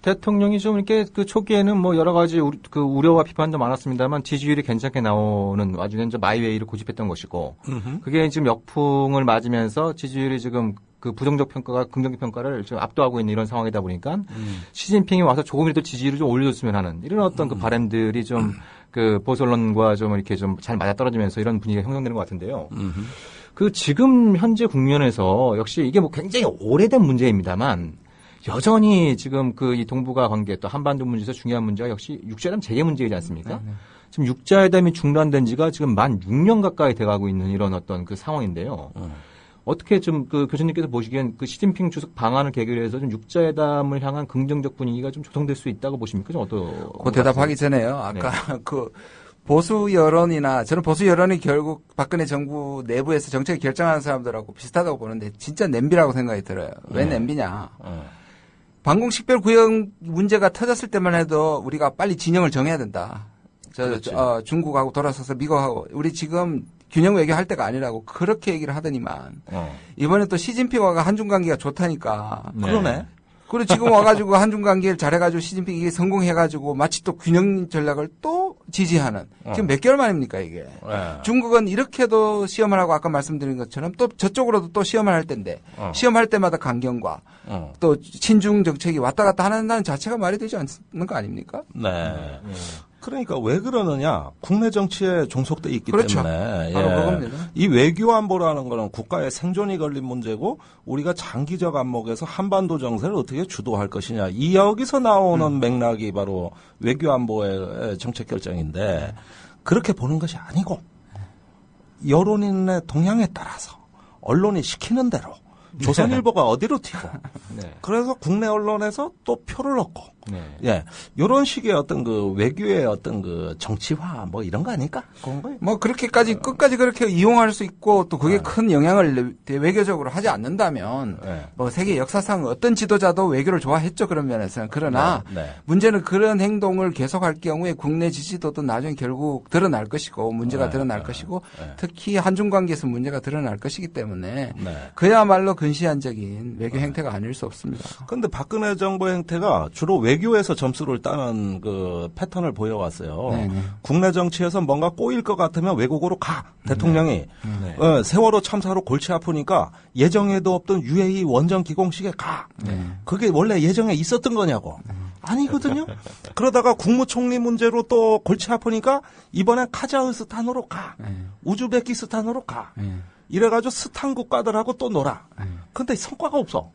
대통령이 좀 이렇게 그 초기에는 뭐 여러 가지 그 우려와 비판도 많았습니다만 지지율이 괜찮게 나오는 와중에 좀 마이웨이를 고집했던 것이고 그게 지금 역풍을 맞으면서 지지율이 지금 그 부정적 평가가 긍정적 평가를 지금 압도하고 있는 이런 상황이다 보니까 시진핑이 와서 조금이라도 지지율을 좀 올려줬으면 하는 이런 어떤 그 바람들이 좀 그 보수 언론과 좀 이렇게 좀 잘 맞아떨어지면서 이런 분위기가 형성되는 것 같은데요. 그 지금 현재 국면에서 역시 이게 뭐 굉장히 오래된 문제입니다만 여전히 지금 그 이 동북아 관계 또 한반도 문제에서 중요한 문제가 역시 육자회담 재개 문제이지 않습니까? 지금 육자회담이 중단된 지가 지금 만 6년 가까이 돼가고 있는 이런 어떤 그 상황인데요. 어떻게 좀 그 교수님께서 보시기엔 그 시진핑 주석 방안을 계기로 해서 좀 육자회담을 향한 긍정적 분위기가 좀 조성될 수 있다고 보십니까? 좀 그 대답하기 전에요. 아까 그 보수 여론이나 저는 보수 여론이 결국 박근혜 정부 내부에서 정책을 결정하는 사람들하고 비슷하다고 보는데 진짜 냄비라고 생각이 들어요. 왜 냄비냐? 방콕 식별구역 문제가 터졌을 때만 해도 우리가 빨리 진영을 정해야 된다. 중국하고 돌아서서 미국하고 우리 지금 균형 외교할 때가 아니라고 그렇게 얘기를 하더니만 이번에 또 시진핑과 한중 관계가 좋다니까. 그러네. 그리고 지금 와가지고 한중 관계를 잘해가지고 시진핑이 이게 성공해가지고 마치 또 균형 전략을 또 지지하는 지금 몇 개월 만입니까 이게. 중국은 이렇게도 시험을 하고 아까 말씀드린 것처럼 또 저쪽으로도 또 시험을 할 텐데 시험할 때마다 강경과 또 친중 정책이 왔다 갔다 하는 자체가 말이 되지 않는 거 아닙니까? 그러니까 왜 그러느냐? 국내 정치에 종속돼 있기 때문에. 바로 그겁니다. 이 외교 안보라는 거는 국가의 생존이 걸린 문제고 우리가 장기적 안목에서 한반도 정세를 어떻게 주도할 것이냐. 이 여기서 나오는 맥락이 바로 외교 안보의 정책 결정인데 그렇게 보는 것이 아니고 여론인의 동향에 따라서 언론이 시키는 대로 조선일보가 어디로 튀고 그래서 국내 언론에서 또 표를 얻고 이런 식의 어떤 그 외교의 어떤 그 정치화 뭐 이런 거 아닐까? 그런 거예요. 뭐 그렇게까지 끝까지 그렇게 이용할 수 있고 또 그게 큰 영향을 외교적으로 하지 않는다면 뭐 세계 역사상 어떤 지도자도 외교를 좋아했죠 그런 면에서는. 그러나 문제는 그런 행동을 계속할 경우에 국내 지지도도 나중에 결국 드러날 것이고 문제가 드러날 것이고 특히 한중 관계에서 문제가 드러날 것이기 때문에 그야말로 근시안적인 외교 행태가 아닐 수 없습니다. 그런데 박근혜 정부 행태가 주로 외교에서 점수를 따는 그 패턴을 보여왔어요. 국내 정치에서 뭔가 꼬일 것 같으면 외국으로 가. 대통령이 세월호 참사로 골치 아프니까 예정에도 없던 UAE 원전 기공식에 가. 그게 원래 예정에 있었던 거냐고. 아니거든요. 그러다가 국무총리 문제로 또 골치 아프니까 이번엔 카자흐스탄으로 가. 우즈베키스탄으로 가. 이래가지고 스탄 국가들하고 또 놀아. 근데 성과가 없어.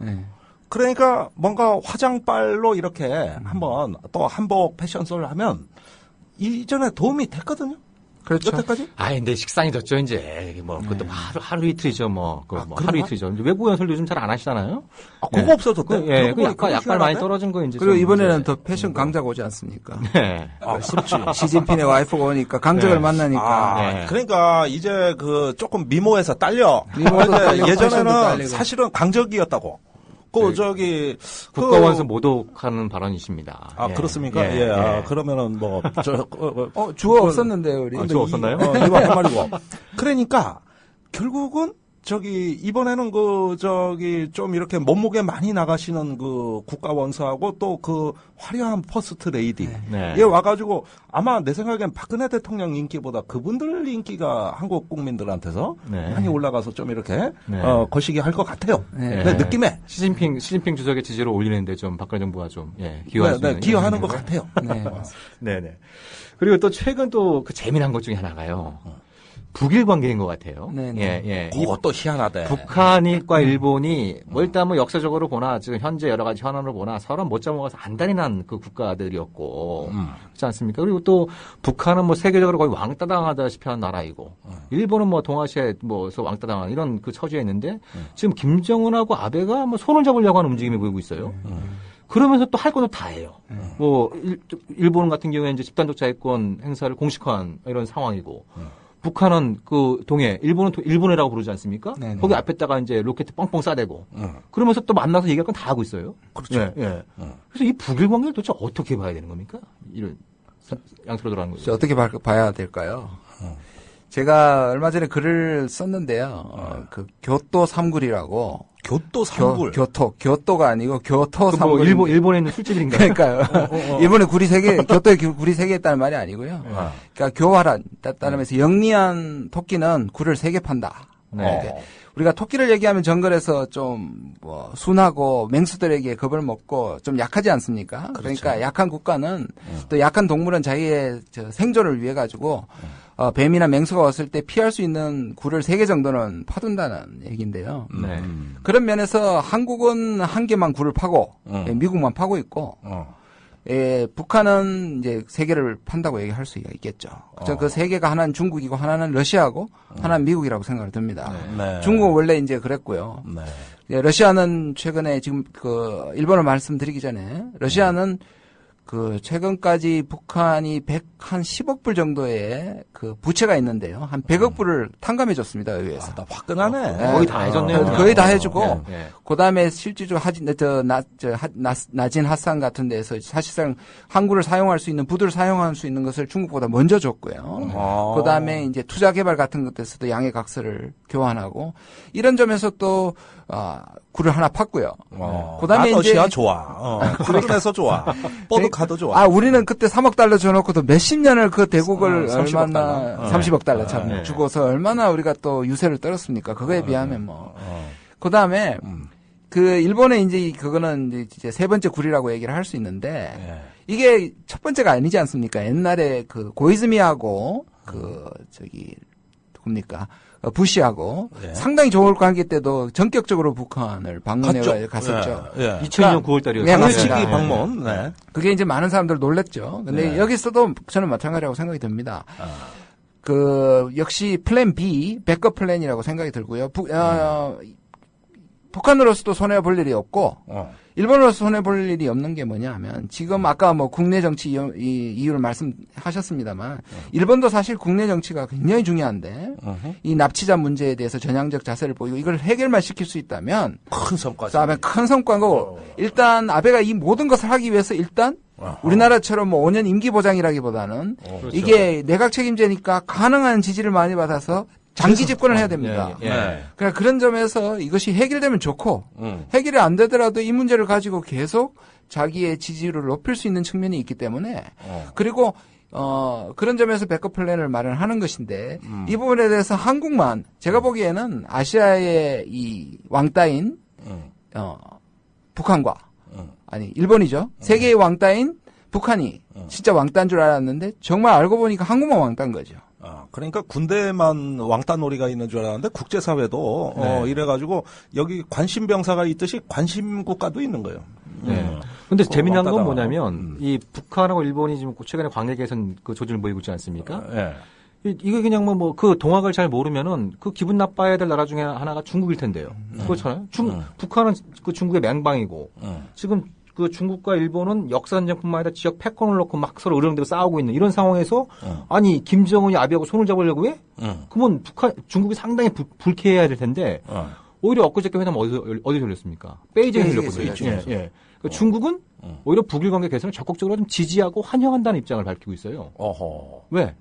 그러니까 뭔가 화장빨로 이렇게 한번 또 한복 패션쇼를 하면 이전에 도움이 됐거든요. 그렇죠. 여태까지? 근데 식상이 졌죠, 이제. 뭐, 그것도 하루 이틀이죠, 뭐. 하루 이틀이죠. 외부 연설 요즘 잘 안 하시잖아요? 그거 없어졌대. 약간 많이 떨어진 거 이제. 그리고 이번에는 더 패션 강자가 오지 않습니까? 그렇지. 시진핑의 와이프가 오니까 강적을 만나니까. 그러니까 이제 그 조금 미모에서 딸려. 예전에는 사실은 강적이었다고. 국가 원수 모독하는 발언이십니다. 아, 예. 그렇습니까? 예. 예. 아, 예. 그러면은 뭐, 주어 없었는데요, 우리. 주어 없었나요? 이거 한 말이고. 그러니까, 결국은, 이번에는 좀 이렇게 몸무게 많이 나가시는 그 국가 원수하고 또 그 화려한 퍼스트 레이디. 네. 얘 와가지고 아마 내 생각엔 박근혜 대통령 인기보다 그분들 인기가 한국 국민들한테서 네. 많이 올라가서 좀 이렇게, 네. 거시기 할 것 같아요. 네. 네, 느낌에. 시진핑 주석의 지지를 올리는데 좀 박근혜 정부가 좀, 기여할 수 있는. 기여하는 것 같아요. 네. 네네. 그리고 또 최근 또 그 재미난 것 중에 하나가요. 북일 관계인 것 같아요. 네네. 그것도 희한하대. 북한과 일본이 일단 역사적으로 보나 지금 현재 여러 가지 현안을 보나 서로 못 잡아먹어서 안달이 그 국가들이었고 그렇지 않습니까? 그리고 또 북한은 세계적으로 거의 왕따당하다시피 한 나라이고 일본은 동아시아에서 왕따당한 이런 그 처지에 있는데 지금 김정은하고 아베가 손을 잡으려고 하는 움직임이 보이고 있어요. 그러면서 또 할 것도 다 해요. 일본 같은 경우에 이제 집단적 자위권 행사를 공식화한 이런 상황이고. 북한은 일본해라고 부르지 않습니까? 네네. 거기 앞에다가 이제 로켓 뻥뻥 쏴대고. 그러면서 또 만나서 얘기할 건 다 하고 있어요. 그렇죠. 예. 그래서 이 북일 관계를 도대체 어떻게 봐야 되는 겁니까? 이런 양수로 돌아가는 거죠. 어떻게 봐야 될까요? 제가 얼마 전에 글을 썼는데요. 그 교토 삼굴이라고. 교토 삼굴. 교토가 아니고 교토 삼굴. 일본에 있는 술집인가요? 그러니까요. 일본에 굴이 3개, 교토에 굴이 3개 있다는 말이 아니고요. 그러니까 교활한, 따르면서 영리한 토끼는 굴을 3개 판다. 네. 우리가 토끼를 얘기하면 정글에서 좀 순하고 맹수들에게 겁을 먹고 좀 약하지 않습니까? 그렇죠. 그러니까 약한 국가는 또 약한 동물은 자기의 생존을 위해 가지고 뱀이나 맹수가 왔을 때 피할 수 있는 굴을 3개 정도는 파둔다는 얘기인데요. 네. 그런 면에서 한국은 1개만 굴을 파고 미국만 파고 있고 북한은 이제 3개를 판다고 얘기할 수 있겠죠. 그 3개가 하나는 중국이고 하나는 러시아고 하나는 미국이라고 생각을 듭니다. 네. 중국은 원래 이제 그랬고요. 네. 러시아는 최근에 지금 일본을 말씀드리기 전에 러시아는 최근까지 북한이 10억 불 정도의 부채가 있는데요. 한 100억 불을 탕감해줬습니다, 의회에서. 화끈하네. 거의 다 해줬네요. 거의 다 해주고, 그 다음에 실질적으로 나진 핫산 같은 데서 사실상 항구를 사용할 수 있는, 부두를 사용할 수 있는 것을 중국보다 먼저 줬고요. 그 다음에 이제 투자 개발 같은 것에서도 양해 각서를 교환하고, 이런 점에서 또, 굴을 하나 팠고요. 그다음에 이제 러시아 좋아. 그래서 좋아. 뽀득하도 좋아. 우리는 그때 3억 달러 줘놓고도 몇십 년을 그 대국을 30억 얼마나 달러. 30억 달러 참 주고서 얼마나 우리가 또 유세를 떨었습니까? 그거에 비하면 그다음에 일본에 이제 그거는 이제 3번째 굴이라고 얘기를 할 수 있는데 이게 첫 번째가 아니지 않습니까? 옛날에 고이즈미하고 뭡니까? 부시하고 상당히 좋은 관계 때도 전격적으로 북한을 방문해 갔었죠. 2000년 9월달이었어요. 당일치기 방문. 네. 그게 이제 많은 사람들 놀랬죠. 근데 여기서도 저는 마찬가지라고 생각이 듭니다. 역시 플랜 B, 백업 플랜이라고 생각이 들고요. 북한으로서도 손해볼 일이 없고 일본으로서 손해볼 일이 없는 게 뭐냐 하면 지금 아까 국내 정치 이유를 말씀하셨습니다만 일본도 사실 국내 정치가 굉장히 중요한데 이 납치자 문제에 대해서 전향적 자세를 보이고 이걸 해결만 시킬 수 있다면 큰 성과죠. 그다음에 큰 성과고 일단 아베가 이 모든 것을 하기 위해서 일단 우리나라처럼 5년 임기 보장이라기보다는 그렇죠. 이게 내각 책임제니까 가능한 지지를 많이 받아서 장기 집권을 해야 됩니다. 그러니까 그런 점에서 이것이 해결되면 좋고 해결이 안 되더라도 이 문제를 가지고 계속 자기의 지지율을 높일 수 있는 측면이 있기 때문에 그리고 그런 점에서 백업 플랜을 마련하는 것인데 이 부분에 대해서 한국만 제가 보기에는 아시아의 이 왕따인 북한과 아니 일본이죠. 세계의 왕따인 북한이 진짜 왕따인 줄 알았는데 정말 알고 보니까 한국만 왕따인 거죠. 그러니까 군대만 왕따놀이가 있는 줄 알았는데 국제사회도 이래가지고 여기 관심병사가 있듯이 관심국가도 있는 거예요. 근데 재미난 건 뭐냐면 이 북한하고 일본이 지금 최근에 관계 개선 조짐을 보이고 있지 않습니까? 이거 그냥 그 동학을 잘 모르면은 그 기분 나빠야 될 나라 중에 하나가 중국일 텐데요. 그렇잖아요. 북한은 중국의 맹방이고 지금 중국과 일본은 역사전쟁뿐만 아니라 지역 패권을 놓고 막 서로 으르렁대고 싸우고 있는 이런 상황에서 아니 김정은이 아베하고 손을 잡으려고 해? 그러면 중국이 상당히 불쾌해야 될 텐데 오히려 엊그저께 회담 어디 열렸습니까? 베이징에 열렸거든요. 예. 그러니까 중국은 오히려 북일 관계 개선을 적극적으로 좀 지지하고 환영한다는 입장을 밝히고 있어요. 왜?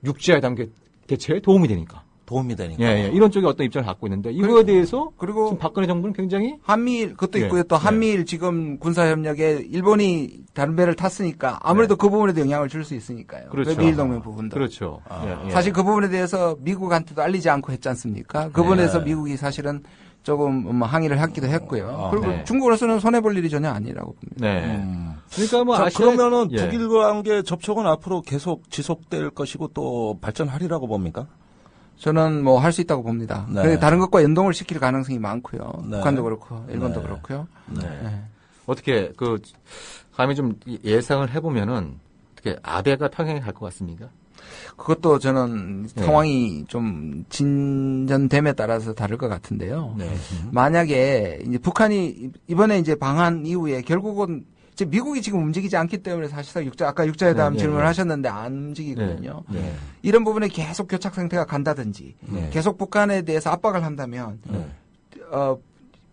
육지회담 개최에 도움이 되니까. 예. 이런 쪽에 어떤 입장을 갖고 있는데 이거에 대해서 그리고 지금 박근혜 정부는 굉장히 한미일 그것도 있고요. 또 한미일 지금 군사협력에 일본이 다른 배를 탔으니까 아무래도 그 부분에도 영향을 줄 수 있으니까요. 그렇죠. 미일 동맹 부분도. 그렇죠. 사실 그 부분에 대해서 미국한테도 알리지 않고 했지 않습니까? 그 부분에서 미국이 사실은 조금 항의를 하기도 했고요. 그리고 중국으로서는 손해볼 일이 전혀 아니라고 봅니다. 그러니까 뭐 그러면은 북일 관계 접촉은 앞으로 계속 지속될 것이고 또 발전하리라고 봅니까? 저는 뭐 할 수 있다고 봅니다. 다른 것과 연동을 시킬 가능성이 많고요. 북한도 그렇고 일본도 그렇고요. 어떻게 감히 좀 예상을 해보면은 어떻게 아베가 평양에 갈 것 같습니까? 그것도 저는 상황이 좀 진전됨에 따라서 다를 것 같은데요. 만약에 이제 북한이 이번에 이제 방한 이후에 결국은 이제 미국이 지금 움직이지 않기 때문에 사실상 아까 육자회담 질문을 하셨는데 안 움직이거든요. 이런 부분에 계속 교착 상태가 간다든지 계속 북한에 대해서 압박을 한다면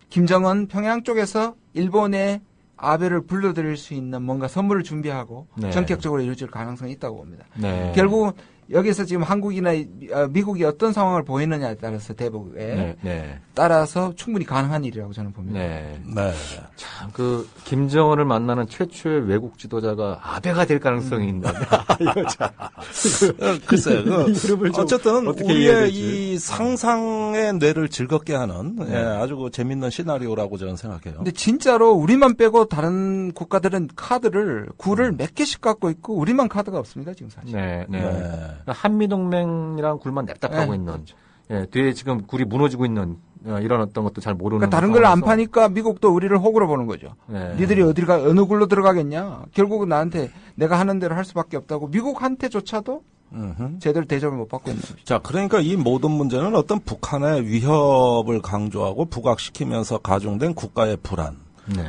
김정은 평양 쪽에서 일본의 아베를 불러들일 수 있는 뭔가 선물을 준비하고 전격적으로 이루어질 가능성이 있다고 봅니다. 결국 여기서 지금 한국이나 미국이 어떤 상황을 보이느냐에 따라서 대북에 따라서 충분히 가능한 일이라고 저는 봅니다. 참 김정은을 만나는 최초의 외국 지도자가 아베가 될 가능성이 있나? 이거 참. 글쎄요. 어쨌든 우리의 이 상상의 뇌를 즐겁게 하는 아주 재밌는 시나리오라고 저는 생각해요. 근데 진짜로 우리만 빼고 다른 국가들은 굴을 몇 개씩 갖고 있고 우리만 카드가 없습니다 지금 사실. 한미동맹이랑 굴만 냅다 파고 있는, 뒤에 지금 굴이 무너지고 있는 이런 어떤 것도 잘 모르는. 그러니까 다른 걸 안 파니까 미국도 우리를 호구로 보는 거죠. 니들이 어느 굴로 들어가겠냐? 결국은 나한테 내가 하는 대로 할 수밖에 없다고 미국한테조차도 제대로 대접을 못 받고 있는 거죠. 자, 그러니까 이 모든 문제는 어떤 북한의 위협을 강조하고 부각시키면서 가중된 국가의 불안,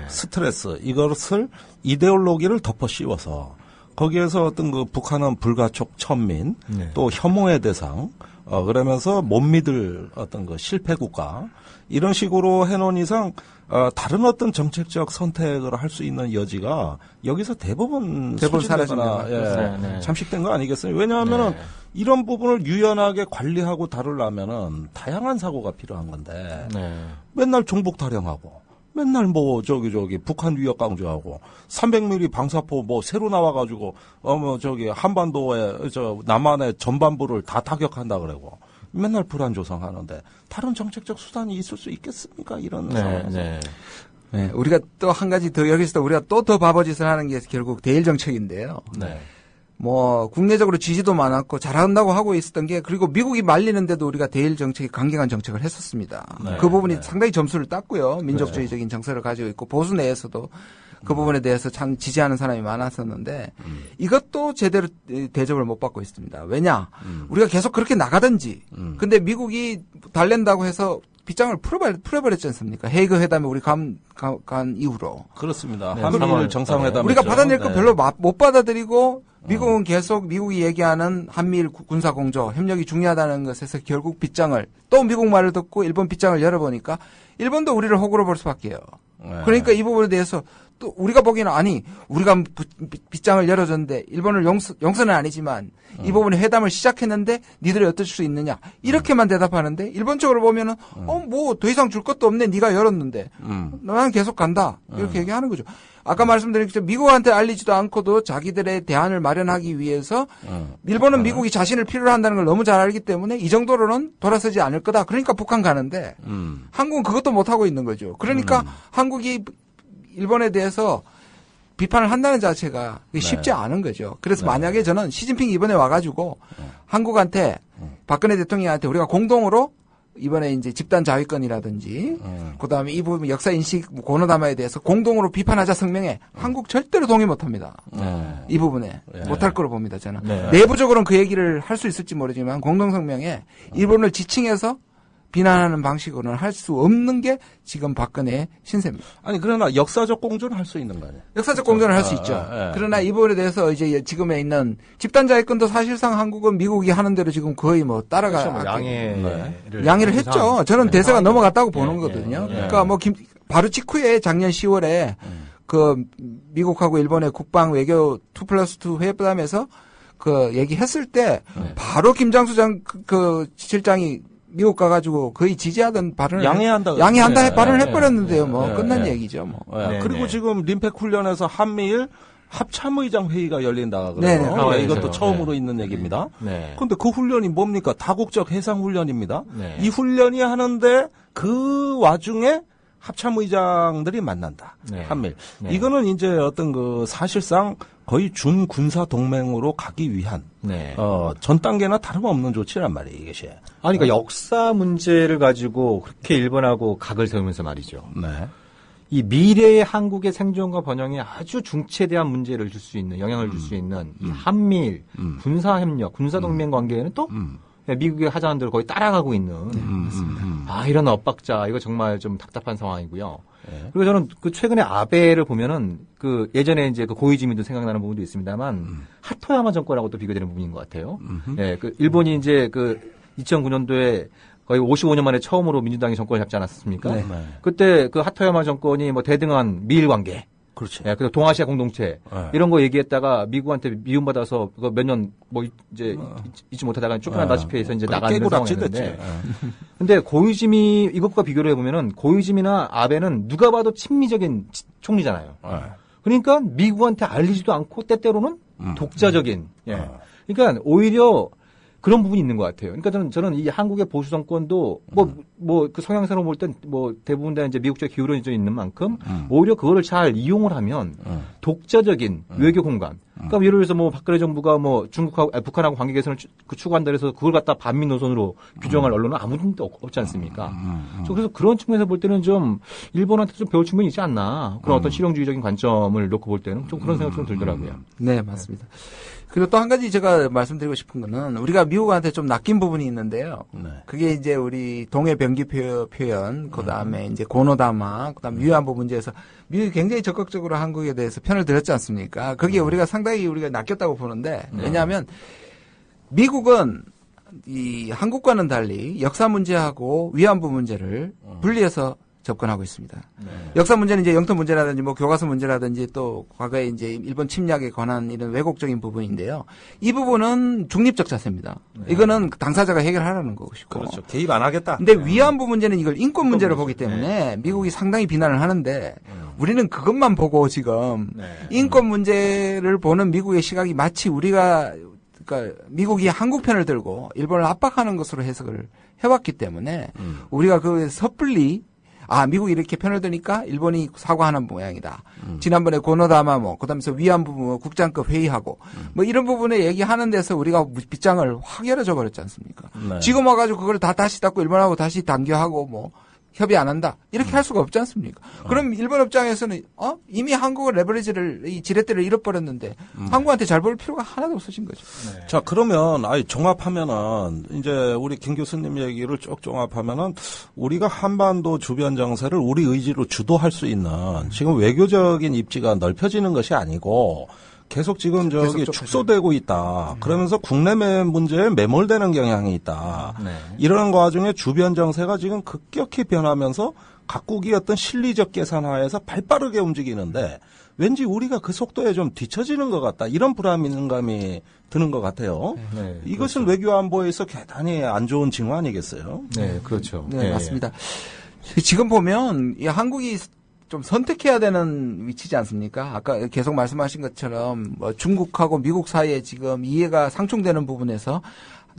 스트레스 이것을 이데올로기를 덮어 씌워서. 거기에서 어떤 북한은 불가촉 천민, 또 혐오의 대상, 그러면서 못 믿을 어떤 실패 국가, 이런 식으로 해놓은 이상, 다른 어떤 정책적 선택을 할 수 있는 여지가 여기서 대부분 사라지거나, 잠식된 거 아니겠어요? 왜냐하면은 이런 부분을 유연하게 관리하고 다루려면은 다양한 사고가 필요한 건데, 맨날 종북 타령하고, 맨날 북한 위협 강조하고 300mm 방사포 새로 나와가지고 한반도에 남한의 전반부를 다 타격한다 그러고 맨날 불안 조성하는데 다른 정책적 수단이 있을 수 있겠습니까? 이런 상황에서. 우리가 또 한 가지 더 여기서 우리가 또 더 바보짓을 하는 게 결국 대일 정책인데요. 국내적으로 지지도 많았고 잘한다고 하고 있었던 게 그리고 미국이 말리는데도 우리가 대일 정책이 강경한 정책을 했었습니다. 그 부분이 상당히 점수를 땄고요. 민족주의적인 정서를 가지고 있고 보수 내에서도 그 부분에 대해서 참 지지하는 사람이 많았었는데 이것도 제대로 대접을 못 받고 있습니다. 왜냐? 우리가 계속 그렇게 나가든지 근데 미국이 달랜다고 해서 빗장을 풀어버렸지 않습니까? 헤이그 회담에 우리 간 이후로. 그렇습니다. 한미일 정상회담. 우리가 받아낼 거 별로 못 받아들이고 미국은 계속 미국이 얘기하는 한미일 군사공조 협력이 중요하다는 것에서 결국 빗장을 또 미국 말을 듣고 일본 빗장을 열어보니까 일본도 우리를 호구로 볼 수밖에요. 그러니까 이 부분에 대해서 또 우리가 보기에는 우리가 빗장을 열어줬는데 일본을 용서는 아니지만 이 부분에 회담을 시작했는데 니들이 어떨 수 있느냐 이렇게만 대답하는데 일본적으로 보면은 더 이상 줄 것도 없네 네가 열었는데 나는 계속 간다 이렇게 얘기하는 거죠. 아까 말씀드린 것처럼 미국한테 알리지도 않고도 자기들의 대안을 마련하기 위해서 일본은 미국이 자신을 필요로 한다는 걸 너무 잘 알기 때문에 이 정도로는 돌아서지 않을 거다. 그러니까 북한 가는데 한국은 그것도 못하고 있는 거죠. 그러니까 한국이 일본에 대해서 비판을 한다는 자체가 쉽지 않은 거죠. 그래서 만약에 저는 시진핑이 이번에 와가지고 한국한테 박근혜 대통령한테 우리가 공동으로 이번에 이제 집단 자위권이라든지 그다음에 이 부분 역사 인식 고노다마에 대해서 공동으로 비판하자 성명에 한국 절대로 동의 못합니다. 이 부분에 못할 거로 봅니다. 저는 내부적으로는 그 얘기를 할 수 있을지 모르지만 공동 성명에 일본을 지칭해서 비난하는 방식으로는 할 수 없는 게 지금 박근혜 신세입니다. 아니 그러나 역사적 공존을 할 수 있는 거 아니에요? 역사적 공존을 할 수 있죠. 그러나 이 부분에 대해서 이제 지금에 있는 집단자위권도 사실상 한국은 미국이 하는 대로 지금 거의 뭐 따라가 그렇죠. 양해를 했죠. 저는 대세가 넘어갔다고 보는 거거든요. 그러니까 뭐 바로 직후에 작년 10월에 그 미국하고 일본의 국방 외교 2+2 회담에서 그 얘기했을 때 바로 김장수 그 실장이 미국 가가지고 거의 지지하던 발언을 양해한다 발언을 해버렸는데요. 뭐 끝난 얘기죠. 뭐. 그리고 지금 림팩 훈련에서 한미일 합참의장 회의가 열린다 그래요. 이것도 처음으로 있는 얘기입니다. 그런데 그 훈련이 뭡니까? 다국적 해상 훈련입니다. 이 훈련이 하는데 그 와중에 합참의장들이 만난다. 한미일. 이거는 이제 어떤 그 사실상 거의 준군사 동맹으로 가기 위한 전 단계나 다름없는 조치란 말이에요, 이것이. 아니, 그러니까 역사 문제를 가지고 그렇게 일본하고 각을 세우면서 말이죠. 이 미래의 한국의 생존과 번영에 아주 중체대한 문제를 줄 수 있는, 영향을 줄 수 있는 이 한미일 군사협력, 군사동맹 관계에는 또 미국이 하자는 대로 거의 따라가고 있는. 이런 엇박자, 이거 정말 좀 답답한 상황이고요. 그리고 저는 그 최근에 아베를 보면은 그 예전에 이제 그 고이즈미도 생각나는 부분도 있습니다만 하토야마 정권하고 또 비교되는 부분인 것 같아요. 그 일본이 이제 그 2009년도에 거의 55년 만에 처음으로 민주당이 정권을 잡지 않았습니까? 그때 그 하토야마 정권이 뭐 대등한 미일 관계. 그렇죠. 그리고 동아시아 공동체 이런 거 얘기했다가 미국한테 미움받아서 몇 년 뭐 이제 잊지 못하다가 쫓겨난다시피 해서 이제 나가는 상황이었는데. 근데 고이즈미 이것과 비교를 해보면은 고이즈미나 아베는 누가 봐도 친미적인 총리잖아요. 그러니까 미국한테 알리지도 않고 때때로는 독자적인. 그러니까 오히려 그런 부분이 있는 것 같아요. 그러니까 저는 이 한국의 보수 정권도 그 성향상으로 볼 땐 뭐 대부분 다 이제 미국 쪽 기울어져 있는 만큼 오히려 그거를 잘 이용을 하면 독자적인 외교 공간. 그러니까 예를 들어서 뭐 박근혜 정부가 뭐 중국하고 북한하고 관계 개선을 추구한다 해서 그걸 갖다 반미 노선으로 규정할 언론은 아무도 없지 않습니까? 그래서 그런 측면에서 볼 때는 좀 일본한테 좀 배울 측면이 있지 않나. 그런 어떤 실용주의적인 관점을 놓고 볼 때는 좀 그런 생각이 좀 들더라고요. 네, 맞습니다. 그리고 또 한 가지 제가 말씀드리고 싶은 거는 우리가 미국한테 좀 낚인 부분이 있는데요. 그게 이제 우리 동해 병기 표현, 그 다음에 이제 고노다마, 그 다음에 위안부 문제에서 미국이 굉장히 적극적으로 한국에 대해서 편을 들었지 않습니까? 거기에 우리가 상당히 우리가 낚였다고 보는데 왜냐하면 미국은 이 한국과는 달리 역사 문제하고 위안부 문제를 분리해서 접근하고 있습니다. 역사 문제는 이제 영토 문제라든지 뭐 교과서 문제라든지 또 과거에 이제 일본 침략에 관한 이런 왜곡적인 부분인데요. 이 부분은 중립적 자세입니다. 이거는 당사자가 해결하라는 것이고. 그렇죠. 개입 안 하겠다. 근데 위안부 문제는 이걸 인권 문제로 보기 때문에 미국이 상당히 비난을 하는데 우리는 그것만 보고 지금 인권 문제를 보는 미국의 시각이 마치 우리가 그러니까 미국이 한국 편을 들고 일본을 압박하는 것으로 해석을 해왔기 때문에 우리가 그 섣불리 미국이 이렇게 편을 드니까 일본이 사과하는 모양이다. 지난번에 고노다마 그다음에 위안부 국장급 회의하고 이런 부분에 얘기하는 데서 우리가 빗장을 확 열어줘 버렸지 않습니까? 지금 와가지고 그걸 다 다시 닫고 일본하고 다시 단교하고 협의 안 한다. 이렇게 할 수가 없지 않습니까? 그럼 일본 입장에서는 이미 한국은 레버리지를 이 지렛대를 잃어버렸는데 한국한테 잘 볼 필요가 하나도 없으신 거죠. 자, 그러면 종합하면은 이제 우리 김 교수님 얘기를 쭉 종합하면은 우리가 한반도 주변 정세를 우리 의지로 주도할 수 있는 지금 외교적인 입지가 넓혀지는 것이 아니고 계속 지금 축소되고 있다. 그러면서 국내 문제에 매몰되는 경향이 있다. 이런 과정에 주변 정세가 지금 급격히 변하면서 각국이 어떤 실리적 계산하에서 발빠르게 움직이는데 왠지 우리가 그 속도에 좀 뒤처지는 것 같다. 이런 불안감이 드는 것 같아요. 이것은 그렇죠. 외교 안보에서 대단히 안 좋은 징후 아니겠어요? 네, 그렇죠. 네, 맞습니다. 지금 보면 이 한국이 좀 선택해야 되는 위치지 않습니까? 아까 계속 말씀하신 것처럼 중국하고 미국 사이에 지금 이해가 상충되는 부분에서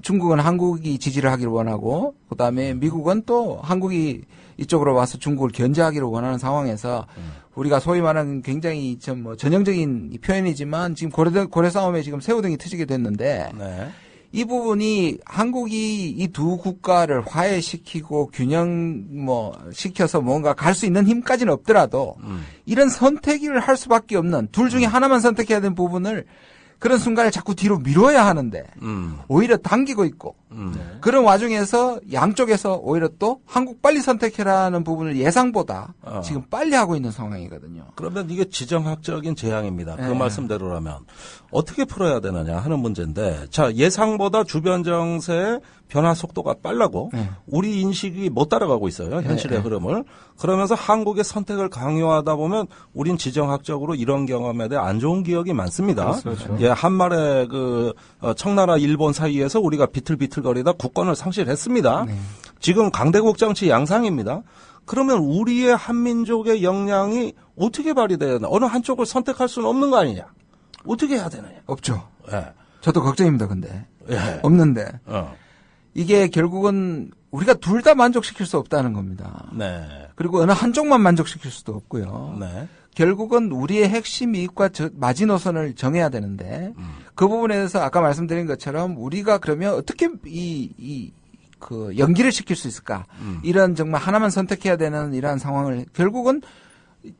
중국은 한국이 지지를 하기를 원하고 그다음에 미국은 또 한국이 이쪽으로 와서 중국을 견제하기를 원하는 상황에서 우리가 소위 말하는 굉장히 좀 전형적인 표현이지만 지금 고래 싸움에 지금 새우등이 트지게 됐는데 이 부분이 한국이 이 두 국가를 화해시키고 균형 시켜서 뭔가 갈 수 있는 힘까지는 없더라도 이런 선택을 할 수밖에 없는 둘 중에 하나만 선택해야 되는 부분을 그런 순간에 자꾸 뒤로 미뤄야 하는데 오히려 당기고 있고 그런 와중에서 양쪽에서 오히려 또 한국 빨리 선택해라는 부분을 예상보다 지금 빨리 하고 있는 상황이거든요. 그러면 이게 지정학적인 재앙입니다. 그 말씀대로라면 어떻게 풀어야 되느냐 하는 문제인데, 자, 예상보다 주변 정세의 변화 속도가 빨라고 우리 인식이 못 따라가고 있어요. 현실의 흐름을. 그러면서 한국의 선택을 강요하다 보면 우린 지정학적으로 이런 경험에 대해 안 좋은 기억이 많습니다. 그렇죠. 예, 한말의 청나라 일본 사이에서 우리가 비틀비틀거리다 국권을 상실했습니다. 지금 강대국 정치 양상입니다. 그러면 우리의 한민족의 역량이 어떻게 발휘돼야 되나? 어느 한쪽을 선택할 수는 없는 거 아니냐? 어떻게 해야 되느냐? 없죠. 예. 저도 걱정입니다. 근데 없는데 이게 결국은 우리가 둘 다 만족시킬 수 없다는 겁니다. 네. 그리고 어느 한쪽만 만족시킬 수도 없고요. 네. 결국은 우리의 핵심 이익과 마지노선을 정해야 되는데 그 부분에 대해서 아까 말씀드린 것처럼 우리가 그러면 어떻게 그 연기를 시킬 수 있을까? 이런 정말 하나만 선택해야 되는 이러한 상황을 결국은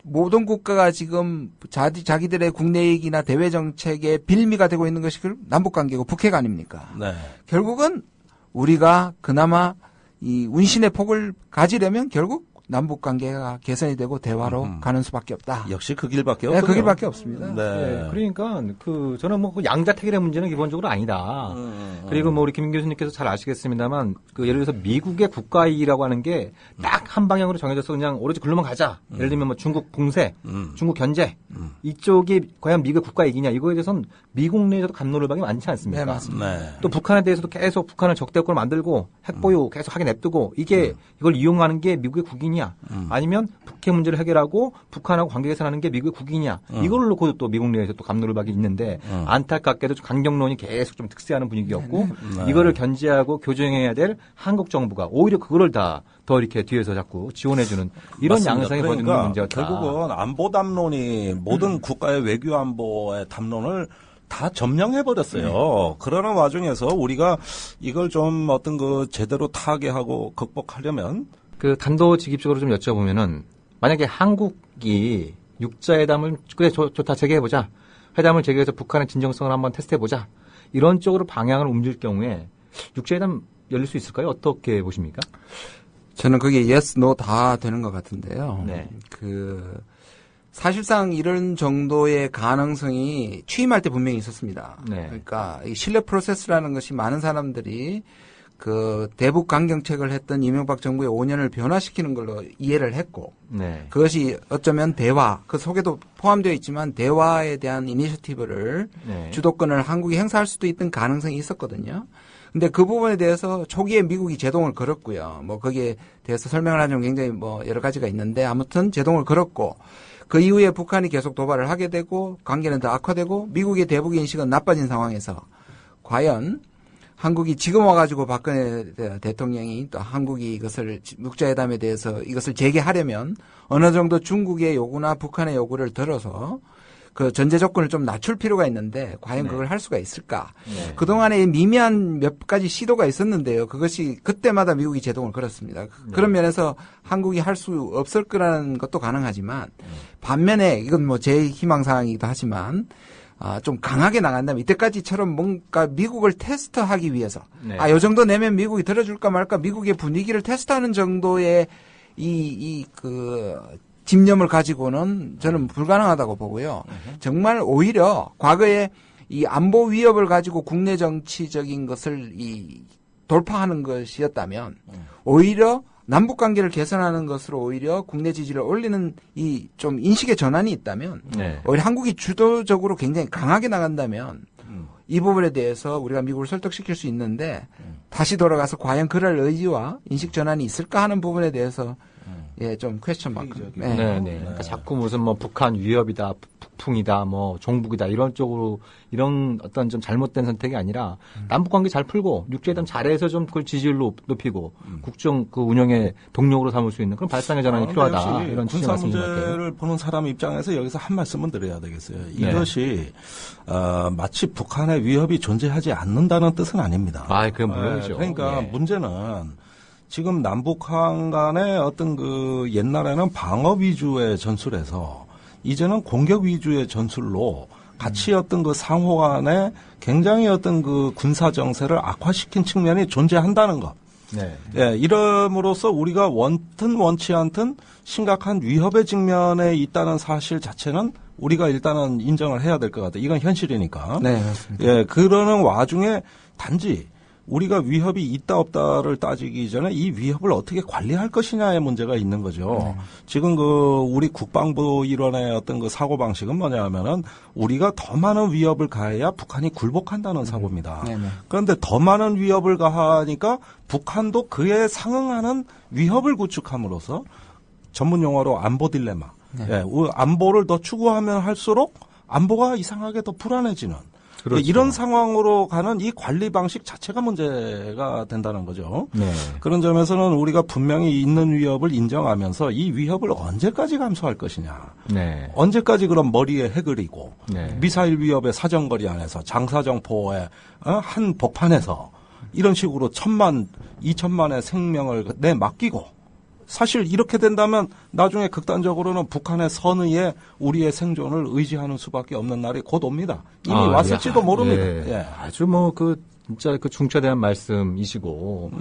모든 국가가 지금 자기들의 국내 이익이나 대외 정책의 빌미가 되고 있는 것이 남북 관계고 북핵 아닙니까? 네. 결국은 우리가 그나마 이 운신의 폭을 가지려면 결국 남북 관계가 개선이 되고 대화로 가는 수밖에 없다. 역시 그 길밖에 없군요. 그 길밖에 없습니다. 네. 그러니까 저는 뭐 양자택일의 문제는 기본적으로 아니다. 그리고 뭐 우리 김 교수님께서 잘 아시겠습니다만 예를 들어서 미국의 국가이익이라고 하는 게 딱 한 방향으로 정해져서 그냥 오로지 글로만 가자. 예를 들면 뭐 중국 봉쇄, 중국 견제 이쪽이 과연 미국의 국가이익이냐 이거에 대해서는 미국 내에서도 갑론을박이 많지 않습니까? 네, 맞습니다. 네. 또 북한에 대해서도 계속 북한을 적대국으로 만들고 핵보유 계속 하게 냅두고 이걸 이용하는 게 미국의 국익이냐 아니면 북핵 문제를 해결하고 북한하고 관계 개선하는 게 미국의 국익이냐 이걸 놓고 또 미국 내에서 또 갑론을박이 있는데 안타깝게도 강경론이 계속 좀 득세하는 분위기였고 이거를 견제하고 교정해야 될 한국 정부가 오히려 그거를 더 이렇게 뒤에서 자꾸 지원해주는 이런 맞습니다. 양상이 벌어지는 그러니까 문제였다. 결국은 안보 담론이 모든 국가의 외교 안보의 담론을 다 점령해버렸어요. 그러는 와중에서 우리가 이걸 좀 어떤 제대로 타개하고 극복하려면 단도직입적으로 좀 여쭤보면은 만약에 한국이 육자회담을 그래 좋다 재개해보자. 회담을 재개해서 북한의 진정성을 한번 테스트해보자. 이런 쪽으로 방향을 옮길 경우에 육자회담 열릴 수 있을까요? 어떻게 보십니까? 저는 그게 yes, no 다 되는 것 같은데요. 네. 사실상 이런 정도의 가능성이 취임할 때 분명히 있었습니다. 네. 그러니까 이 신뢰 프로세스라는 것이 많은 사람들이 대북 강경책을 했던 이명박 정부의 5년을 변화시키는 걸로 이해를 했고, 그것이 어쩌면 대화, 그 속에도 포함되어 있지만 대화에 대한 이니셔티브를 주도권을 한국이 행사할 수도 있던 가능성이 있었거든요. 근데 그 부분에 대해서 초기에 미국이 제동을 걸었고요. 뭐 거기에 대해서 설명을 하자면 굉장히 여러 가지가 있는데 아무튼 제동을 걸었고 그 이후에 북한이 계속 도발을 하게 되고 관계는 더 악화되고 미국의 대북 인식은 나빠진 상황에서 과연 한국이 지금 와가지고 박근혜 대통령이 또 한국이 이것을 육자회담에 대해서 이것을 재개하려면 어느 정도 중국의 요구나 북한의 요구를 들어서 그 전제 조건을 좀 낮출 필요가 있는데 과연 그걸 할 수가 있을까? 그동안에 미미한 몇 가지 시도가 있었는데요. 그것이 그때마다 미국이 제동을 걸었습니다. 그런 면에서 한국이 할 수 없을 거라는 것도 가능하지만 반면에 이건 제 희망사항이기도 하지만 좀 강하게 나간다면 이때까지처럼 뭔가 미국을 테스트하기 위해서 요 정도 내면 미국이 들어줄까 말까 미국의 분위기를 테스트하는 정도의 집념을 가지고는 저는 불가능하다고 보고요. 정말 오히려 과거에 이 안보 위협을 가지고 국내 정치적인 것을 돌파하는 것이었다면 오히려 남북 관계를 개선하는 것으로 오히려 국내 지지를 올리는 좀 인식의 전환이 있다면 오히려 한국이 주도적으로 굉장히 강하게 나간다면 이 부분에 대해서 우리가 미국을 설득시킬 수 있는데 다시 돌아가서 과연 그럴 의지와 인식 전환이 있을까 하는 부분에 대해서 좀 퀘스천 마크. 그러니까 자꾸 무슨 북한 위협이다, 북풍이다, 종북이다 이런 쪽으로 이런 어떤 좀 잘못된 선택이 아니라 남북 관계 잘 풀고 육자회담 잘해서 좀 그걸 지지율로 높이고 국정 운영의 동력으로 삼을 수 있는 그런 발상의 전환이 필요하다. 이런 군사 문제를 보는 사람 입장에서 여기서 한 말씀은 드려야 되겠어요. 이것이 마치 북한의 위협이 존재하지 않는다는 뜻은 아닙니다. 그건 물론이죠. 그러니까 문제는 지금 남북한 간의 어떤 옛날에는 방어 위주의 전술에서 이제는 공격 위주의 전술로 같이 어떤 그 상호 간에 굉장히 어떤 그 군사 정세를 악화시킨 측면이 존재한다는 것. 네. 예, 이름으로써 우리가 원튼 원치 않든 심각한 위협의 직면에 있다는 사실 자체는 우리가 일단은 인정을 해야 될 것 같아요. 이건 현실이니까. 네, 맞습니다. 예, 그러는 와중에 단지 우리가 위협이 있다 없다를 따지기 전에 이 위협을 어떻게 관리할 것이냐의 문제가 있는 거죠. 지금 우리 국방부 일원의 어떤 그 사고 방식은 뭐냐면은 우리가 더 많은 위협을 가해야 북한이 굴복한다는 사고입니다. 그런데 더 많은 위협을 가하니까 북한도 그에 상응하는 위협을 구축함으로써 전문 용어로 안보 딜레마. 예, 안보를 더 추구하면 할수록 안보가 이상하게 더 불안해지는 그렇죠. 이런 상황으로 가는 이 관리 방식 자체가 문제가 된다는 거죠. 네. 그런 점에서는 우리가 분명히 있는 위협을 인정하면서 이 위협을 언제까지 감수할 것이냐. 네. 언제까지 그럼 머리에 해그리고 네. 미사일 위협의 사정거리 안에서 장사정포의 한 복판에서 이런 식으로 1,000만, 2,000만의 생명을 내맡기고 사실 이렇게 된다면 나중에 극단적으로는 북한의 선의에 우리의 생존을 의지하는 수밖에 없는 날이 곧 옵니다. 이미 왔을지도 모릅니다. 예. 아주 진짜 중차대한 말씀이시고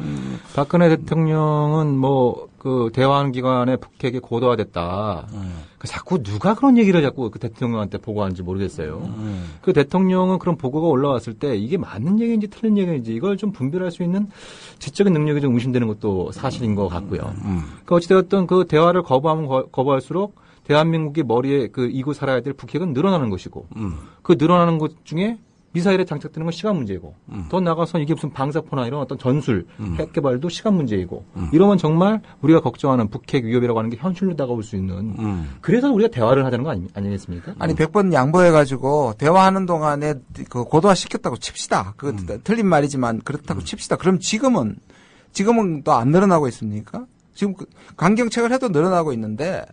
박근혜 대통령은 대화하는 기관에 북핵이 고도화됐다. 자꾸 누가 그런 얘기를 자꾸 그 대통령한테 보고하는지 모르겠어요. 그 대통령은 그런 보고가 올라왔을 때 이게 맞는 얘기인지 틀린 얘기인지 이걸 좀 분별할 수 있는 지적인 능력이 좀 의심되는 것도 사실인 것 같고요. 그러니까 어찌되었든 그 대화를 거부하면 거부할수록 대한민국이 머리에 이고 살아야 될 북핵은 늘어나는 것이고 그 늘어나는 것 중에 미사일에 장착되는 건 시간 문제이고 더 나가서 이게 무슨 방사포나 이런 어떤 전술 핵 개발도 시간 문제이고 이러면 정말 우리가 걱정하는 북핵 위협이라고 하는 게 현실로 다가올 수 있는 그래서 우리가 대화를 하자는 거 아니겠습니까? 아니 100번 양보해가지고 대화하는 동안에 고도화 시켰다고 칩시다. 틀린 말이지만 그렇다고 칩시다. 그럼 지금은 또 안 늘어나고 있습니까? 지금 강경책을 해도 늘어나고 있는데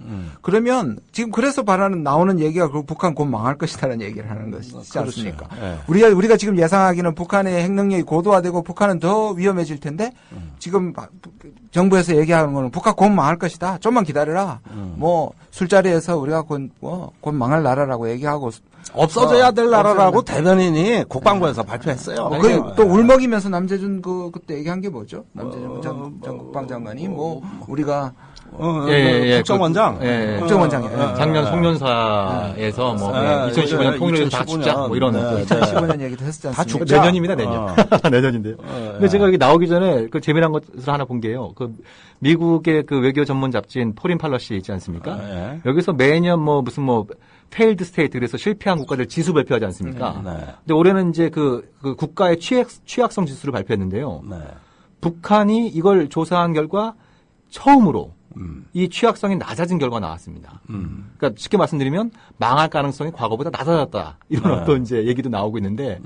그러면 지금 그래서 나오는 얘기가 북한 곧 망할 것이다라는 얘기를 하는 것이지 않습니까? 그렇죠. 우리가 지금 예상하기는 북한의 핵 능력이 고도화되고 북한은 더 위험해질 텐데 지금 정부에서 얘기하는 거는 북한 곧 망할 것이다. 좀만 기다려라. 술자리에서 우리가 곧 망할 나라라고 얘기하고 없어져야 될 나라라고 대변인이 국방부에서 발표했어요. 또 울먹이면서 남재준 그때 얘기한 게 뭐죠? 남재준 전 국방장관이 우리가 국정원장, 국정원장이 작년 송년사에서 2015년 통일해서 다 죽자 이런 2015년 얘기도 했었지 않습니까? 다 죽자. 내년입니다, 내년. 내년인데요. 근데 제가 여기 나오기 전에 재미난 것을 하나 본 게요. 미국의 외교 전문 잡지인 포린 팔러시 있지 않습니까? 여기서 매년 페일드 스테이트 그래서 실패한 국가들 지수 발표하지 않습니까? 근데 올해는 이제 국가의 취약성 지수를 발표했는데요. 북한이 이걸 조사한 결과 처음으로 이 취약성이 낮아진 결과가 나왔습니다. 그러니까 쉽게 말씀드리면 망할 가능성이 과거보다 낮아졌다. 이런 어떤 이제 얘기도 나오고 있는데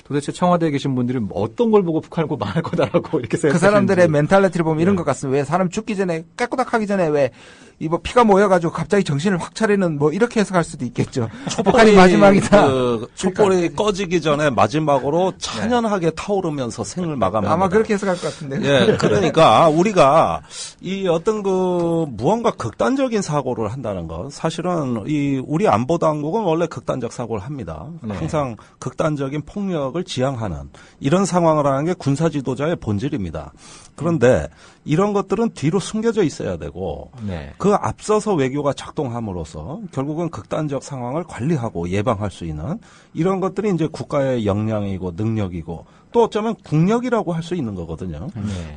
도대체 청와대에 계신 분들이 어떤 걸 보고 북한을 꼭 망할 거다라고 이렇게 생각하시는지. 그 사람들의 멘탈리티를 보면 이런 것 같습니다. 왜 사람 죽기 전에 깨꼬닥하기 전에 왜 피가 모여가지고 갑자기 정신을 확 차리는 이렇게 해석할 수도 있겠죠. 북한이 마지막이다. 촛불이 꺼지기 전에 마지막으로 찬연하게 타오르면서 생을 마감합니다. 아마 그렇게 해석할 것 같은데. 예, 그러니까 우리가 이 어떤 무언가 극단적인 사고를 한다는 건 사실은 우리 안보 당국은 원래 극단적 사고를 합니다. 항상 극단적인 폭력을 지향하는 이런 상황을 하는 게 군사 지도자의 본질입니다. 그런데 이런 것들은 뒤로 숨겨져 있어야 되고 그 앞서서 외교가 작동함으로써 결국은 극단적 상황을 관리하고 예방할 수 있는 이런 것들이 이제 국가의 역량이고 능력이고 또 어쩌면 국력이라고 할 수 있는 거거든요.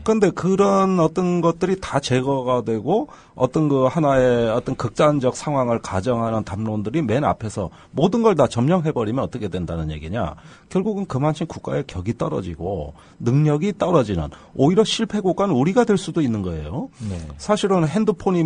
그런데 그런 어떤 것들이 다 제거가 되고 어떤 하나의 어떤 극단적 상황을 가정하는 담론들이 맨 앞에서 모든 걸 다 점령해버리면 어떻게 된다는 얘기냐. 결국은 그만큼 국가의 격이 떨어지고 능력이 떨어지는 오히려 실패 국가는 우리가 될 수도 있는 거예요. 사실은 핸드폰이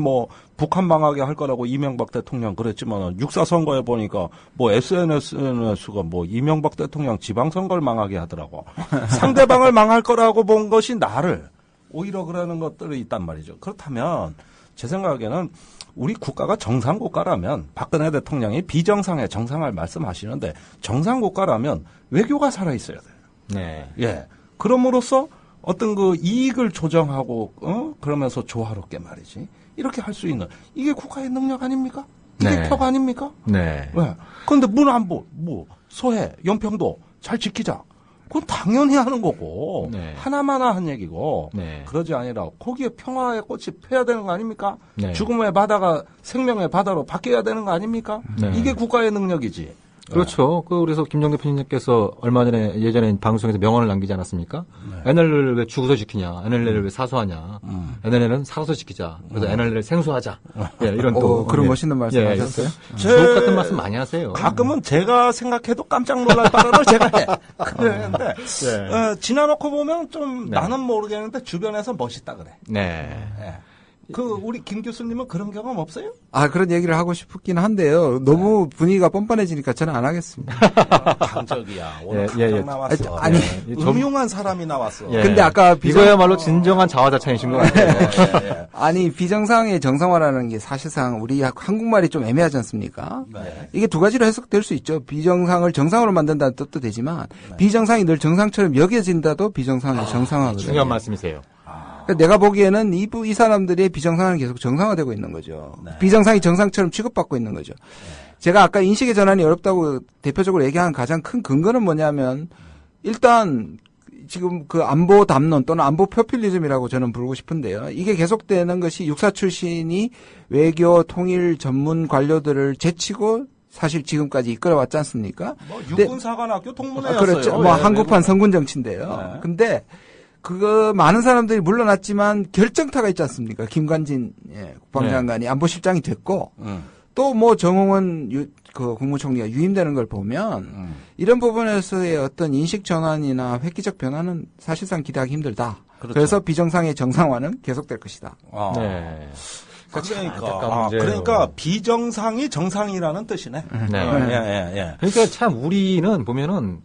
북한 망하게 할 거라고 이명박 대통령 그랬지만 육사 선거에 보니까 SNS가 이명박 대통령 지방선거를 망하게 하더라고. 상대방을 망할 거라고 본 것이 나를 오히려 그러는 것들이 있단 말이죠. 그렇다면 제 생각에는 우리 국가가 정상국가라면 박근혜 대통령이 비정상의 정상을 말씀하시는데 정상국가라면 외교가 살아있어야 돼요. 예. 그럼으로써 어떤 이익을 조정하고 그러면서 조화롭게 말이지. 이렇게 할 수 있는 이게 국가의 능력 아닙니까? 이게 네. 표가 아닙니까? 네. 네. 그런데 문안보, 서해, 연평도 잘 지키자. 그건 당연히 하는 거고 네. 하나마나한 얘기고 네. 그러지 아니라 거기에 평화의 꽃이 펴야 되는 거 아닙니까? 네. 죽음의 바다가 생명의 바다로 바뀌어야 되는 거 아닙니까? 네. 이게 국가의 능력이지. 그렇죠. 그래서 김정대 편집장께서 얼마 전에 예전에 방송에서 명언을 남기지 않았습니까? NLL을 왜 죽어서 지키냐? NLL을 왜 사수하냐? NLL은 살아서 지키자. 그래서 NLL을 생수하자. 예, 이런 또 그런 예. 멋있는 말씀 예, 하셨어요? 주옥 같은 말씀 많이 하세요. 가끔은 제가 생각해도 깜짝 놀랄 발언을 제가 해. 그런데 지나놓고 보면 좀 네. 나는 모르겠는데 주변에서 멋있다 그래. 네. 예. 우리 김 교수님은 그런 경험 없어요? 그런 얘기를 하고 싶긴 한데요. 너무 분위기가 뻔뻔해지니까 저는 안 하겠습니다. 강적이야. 오늘 강적 나왔어. 아니, 음흉한 사람이 나왔어. 예. 근데 아까 이거야말로 진정한 자화자찬이신 것 같아요. 아니, 비정상의 정상화라는 게 사실상 우리 한국말이 좀 애매하지 않습니까? 네. 이게 두 가지로 해석될 수 있죠. 비정상을 정상으로 만든다는 뜻도 되지만 비정상이 늘 정상처럼 여겨진다도 비정상의 정상화거든요. 중요한 말씀이세요. 그러니까 내가 보기에는 이 사람들의 비정상은 계속 정상화되고 있는 거죠. 비정상이 정상처럼 취급받고 있는 거죠. 제가 아까 인식의 전환이 어렵다고 대표적으로 얘기한 가장 큰 근거는 뭐냐면 일단 지금 그 안보 담론 또는 안보 포퓰리즘이라고 저는 부르고 싶은데요. 이게 계속되는 것이 육사 출신이 외교 통일 전문 관료들을 제치고 사실 지금까지 이끌어왔지 않습니까? 육군사관학교 동문회였어요. 그렇죠. 한국판 성군 정치인데요. 근데 많은 사람들이 물러났지만 결정타가 있지 않습니까? 김관진 국방장관이 안보실장이 됐고 또 정홍원 국무총리가 유임되는 걸 보면 이런 부분에서의 어떤 인식 전환이나 획기적 변화는 사실상 기대하기 힘들다. 그렇죠. 그래서 비정상의 정상화는 계속될 것이다. 네. 그러니까 비정상이 정상이라는 뜻이네. 네. 그러니까 참 우리는 보면은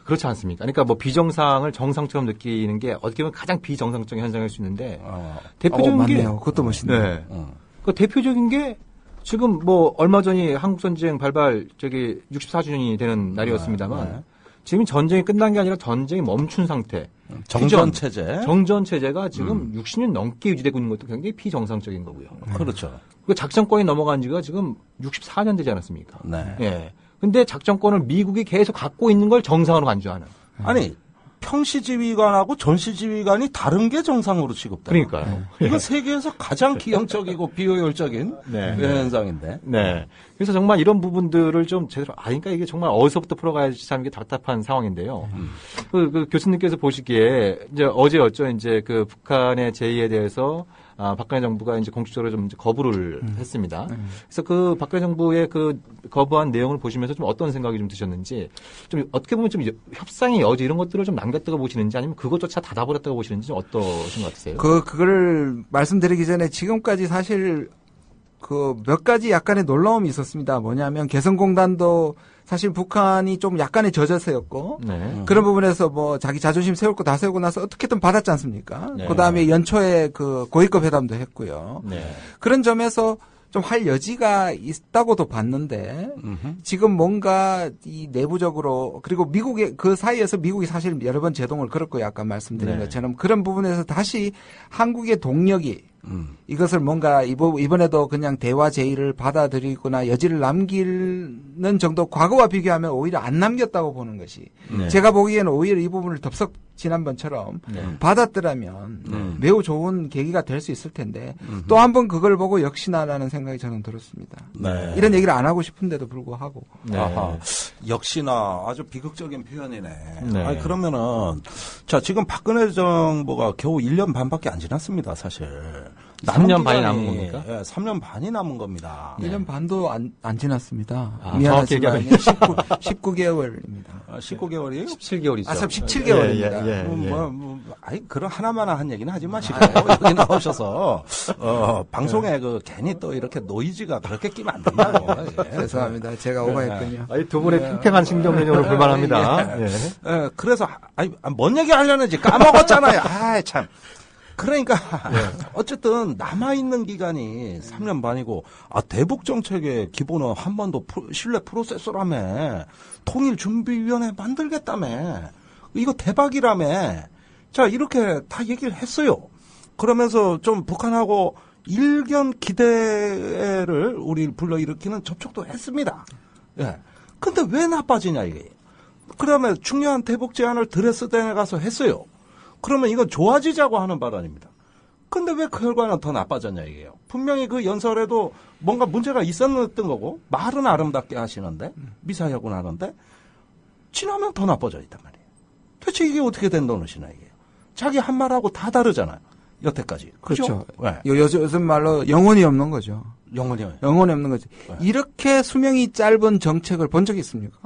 그렇지 않습니까? 그러니까 비정상을 정상처럼 느끼는 게 어떻게 보면 가장 비정상적인 현상일 수 있는데 대표적인 게 맞네요. 그것도 멋있네요. 네. 그 대표적인 게 지금 얼마 전이 한국전쟁 발발 64주년이 되는 날이었습니다만 지금 전쟁이 끝난 게 아니라 전쟁이 멈춘 상태. 정전체제. 정전체제가 지금 60년 넘게 유지되고 있는 것도 굉장히 비정상적인 거고요. 그렇죠. 그 작전권이 넘어간 지가 지금 64년 되지 않았습니까? 네. 예. 근데 작전권을 미국이 계속 갖고 있는 걸 정상으로 간주하는. 아니, 평시지휘관하고 전시지휘관이 다른 게 정상으로 취급돼요. 그러니까요. 이거 세계에서 가장 기형적이고 비효율적인 현상인데. 네. 그래서 정말 이런 부분들을 좀 제대로, 그러니까 이게 정말 어디서부터 풀어가야지 참 이게 답답한 상황인데요. 그 교수님께서 보시기에 이제 어제였죠. 이제 그 북한의 제의에 대해서 박근혜 정부가 이제 공식적으로 좀 거부를 했습니다. 그래서 그 박근혜 정부의 그 거부한 내용을 보시면서 좀 어떤 생각이 좀 드셨는지, 좀 어떻게 보면 좀 협상의 여지 이런 것들을 좀 남겼다고 보시는지 아니면 그것조차 닫아버렸다고 보시는지 좀 어떠신 것 같으세요? 그거를 말씀드리기 전에 지금까지 사실 몇 가지 약간의 놀라움이 있었습니다. 뭐냐면 개성공단도 사실 북한이 좀 약간의 저자세였고 그런 부분에서 자기 자존심 세울 거 다 세우고 나서 어떻게든 받았지 않습니까? 네. 그다음에 연초에 고위급 회담도 했고요. 네. 그런 점에서 좀 할 여지가 있다고도 봤는데 지금 뭔가 이 내부적으로 그리고 미국의 그 사이에서 미국이 사실 여러 번 제동을 걸었고요. 아까 말씀드린 것처럼 그런 부분에서 다시 한국의 동력이 이것을 뭔가 이번에도 그냥 대화 제의를 받아들이거나 여지를 남기는 정도 과거와 비교하면 오히려 안 남겼다고 보는 것이 제가 보기에는 오히려 이 부분을 덥석 지난번처럼 받았더라면 매우 좋은 계기가 될 수 있을 텐데 또 한 번 그걸 보고 역시나라는 생각이 저는 들었습니다. 네. 이런 얘기를 안 하고 싶은데도 불구하고 아하. 역시나 아주 비극적인 표현이네. 네. 아니, 그러면은 자 지금 박근혜 정부가 겨우 1년 반밖에 안 지났습니다. 사실 3년 반이 남은 겁니까? 예, 3년 반이 남은 겁니다. 1년 반도 안 지났습니다. 정확히 미안하지만 얘기하면 19개월입니다. 19개월이에요? 17개월이죠. 17개월입니다. 아니, 그런 하나만한 얘기는 하지 마시고, 여기 나오셔서, 방송에 괜히 또 이렇게 노이즈가 그렇게 끼면 안 된다고. 죄송합니다. 제가 오버했군요. 두 분의 팽팽한 신경전형으로 불만합니다. 그래서, 뭔 얘기 하려는지 까먹었잖아요. 참. 그러니까 어쨌든 남아있는 기간이 3년 반이고 대북 정책의 기본은 한반도 신뢰 프로세서라며 통일준비위원회 만들겠다며 이거 대박이라며 자 이렇게 다 얘기를 했어요. 그러면서 좀 북한하고 일견 기대를 우리 불러일으키는 접촉도 했습니다. 예. 근데 왜 나빠지냐 이게. 그러면 중요한 대북 제안을 드레스덴에 가서 했어요. 그러면 이건 좋아지자고 하는 발언입니다. 근데 왜 그 결과는 더 나빠졌냐 이게요. 분명히 그 연설에도 뭔가 문제가 있었던 거고 말은 아름답게 하시는데 미사여군 하는데 지나면 더 나빠져 있단 말이에요. 대체 이게 어떻게 된 노릇이냐 이게요. 자기 한 말하고 다 다르잖아요. 여태까지. 그렇죠. 네. 요즘 말로 영혼이 없는 거죠. 영혼이 없는 거죠. 네. 이렇게 수명이 짧은 정책을 본 적이 있습니까?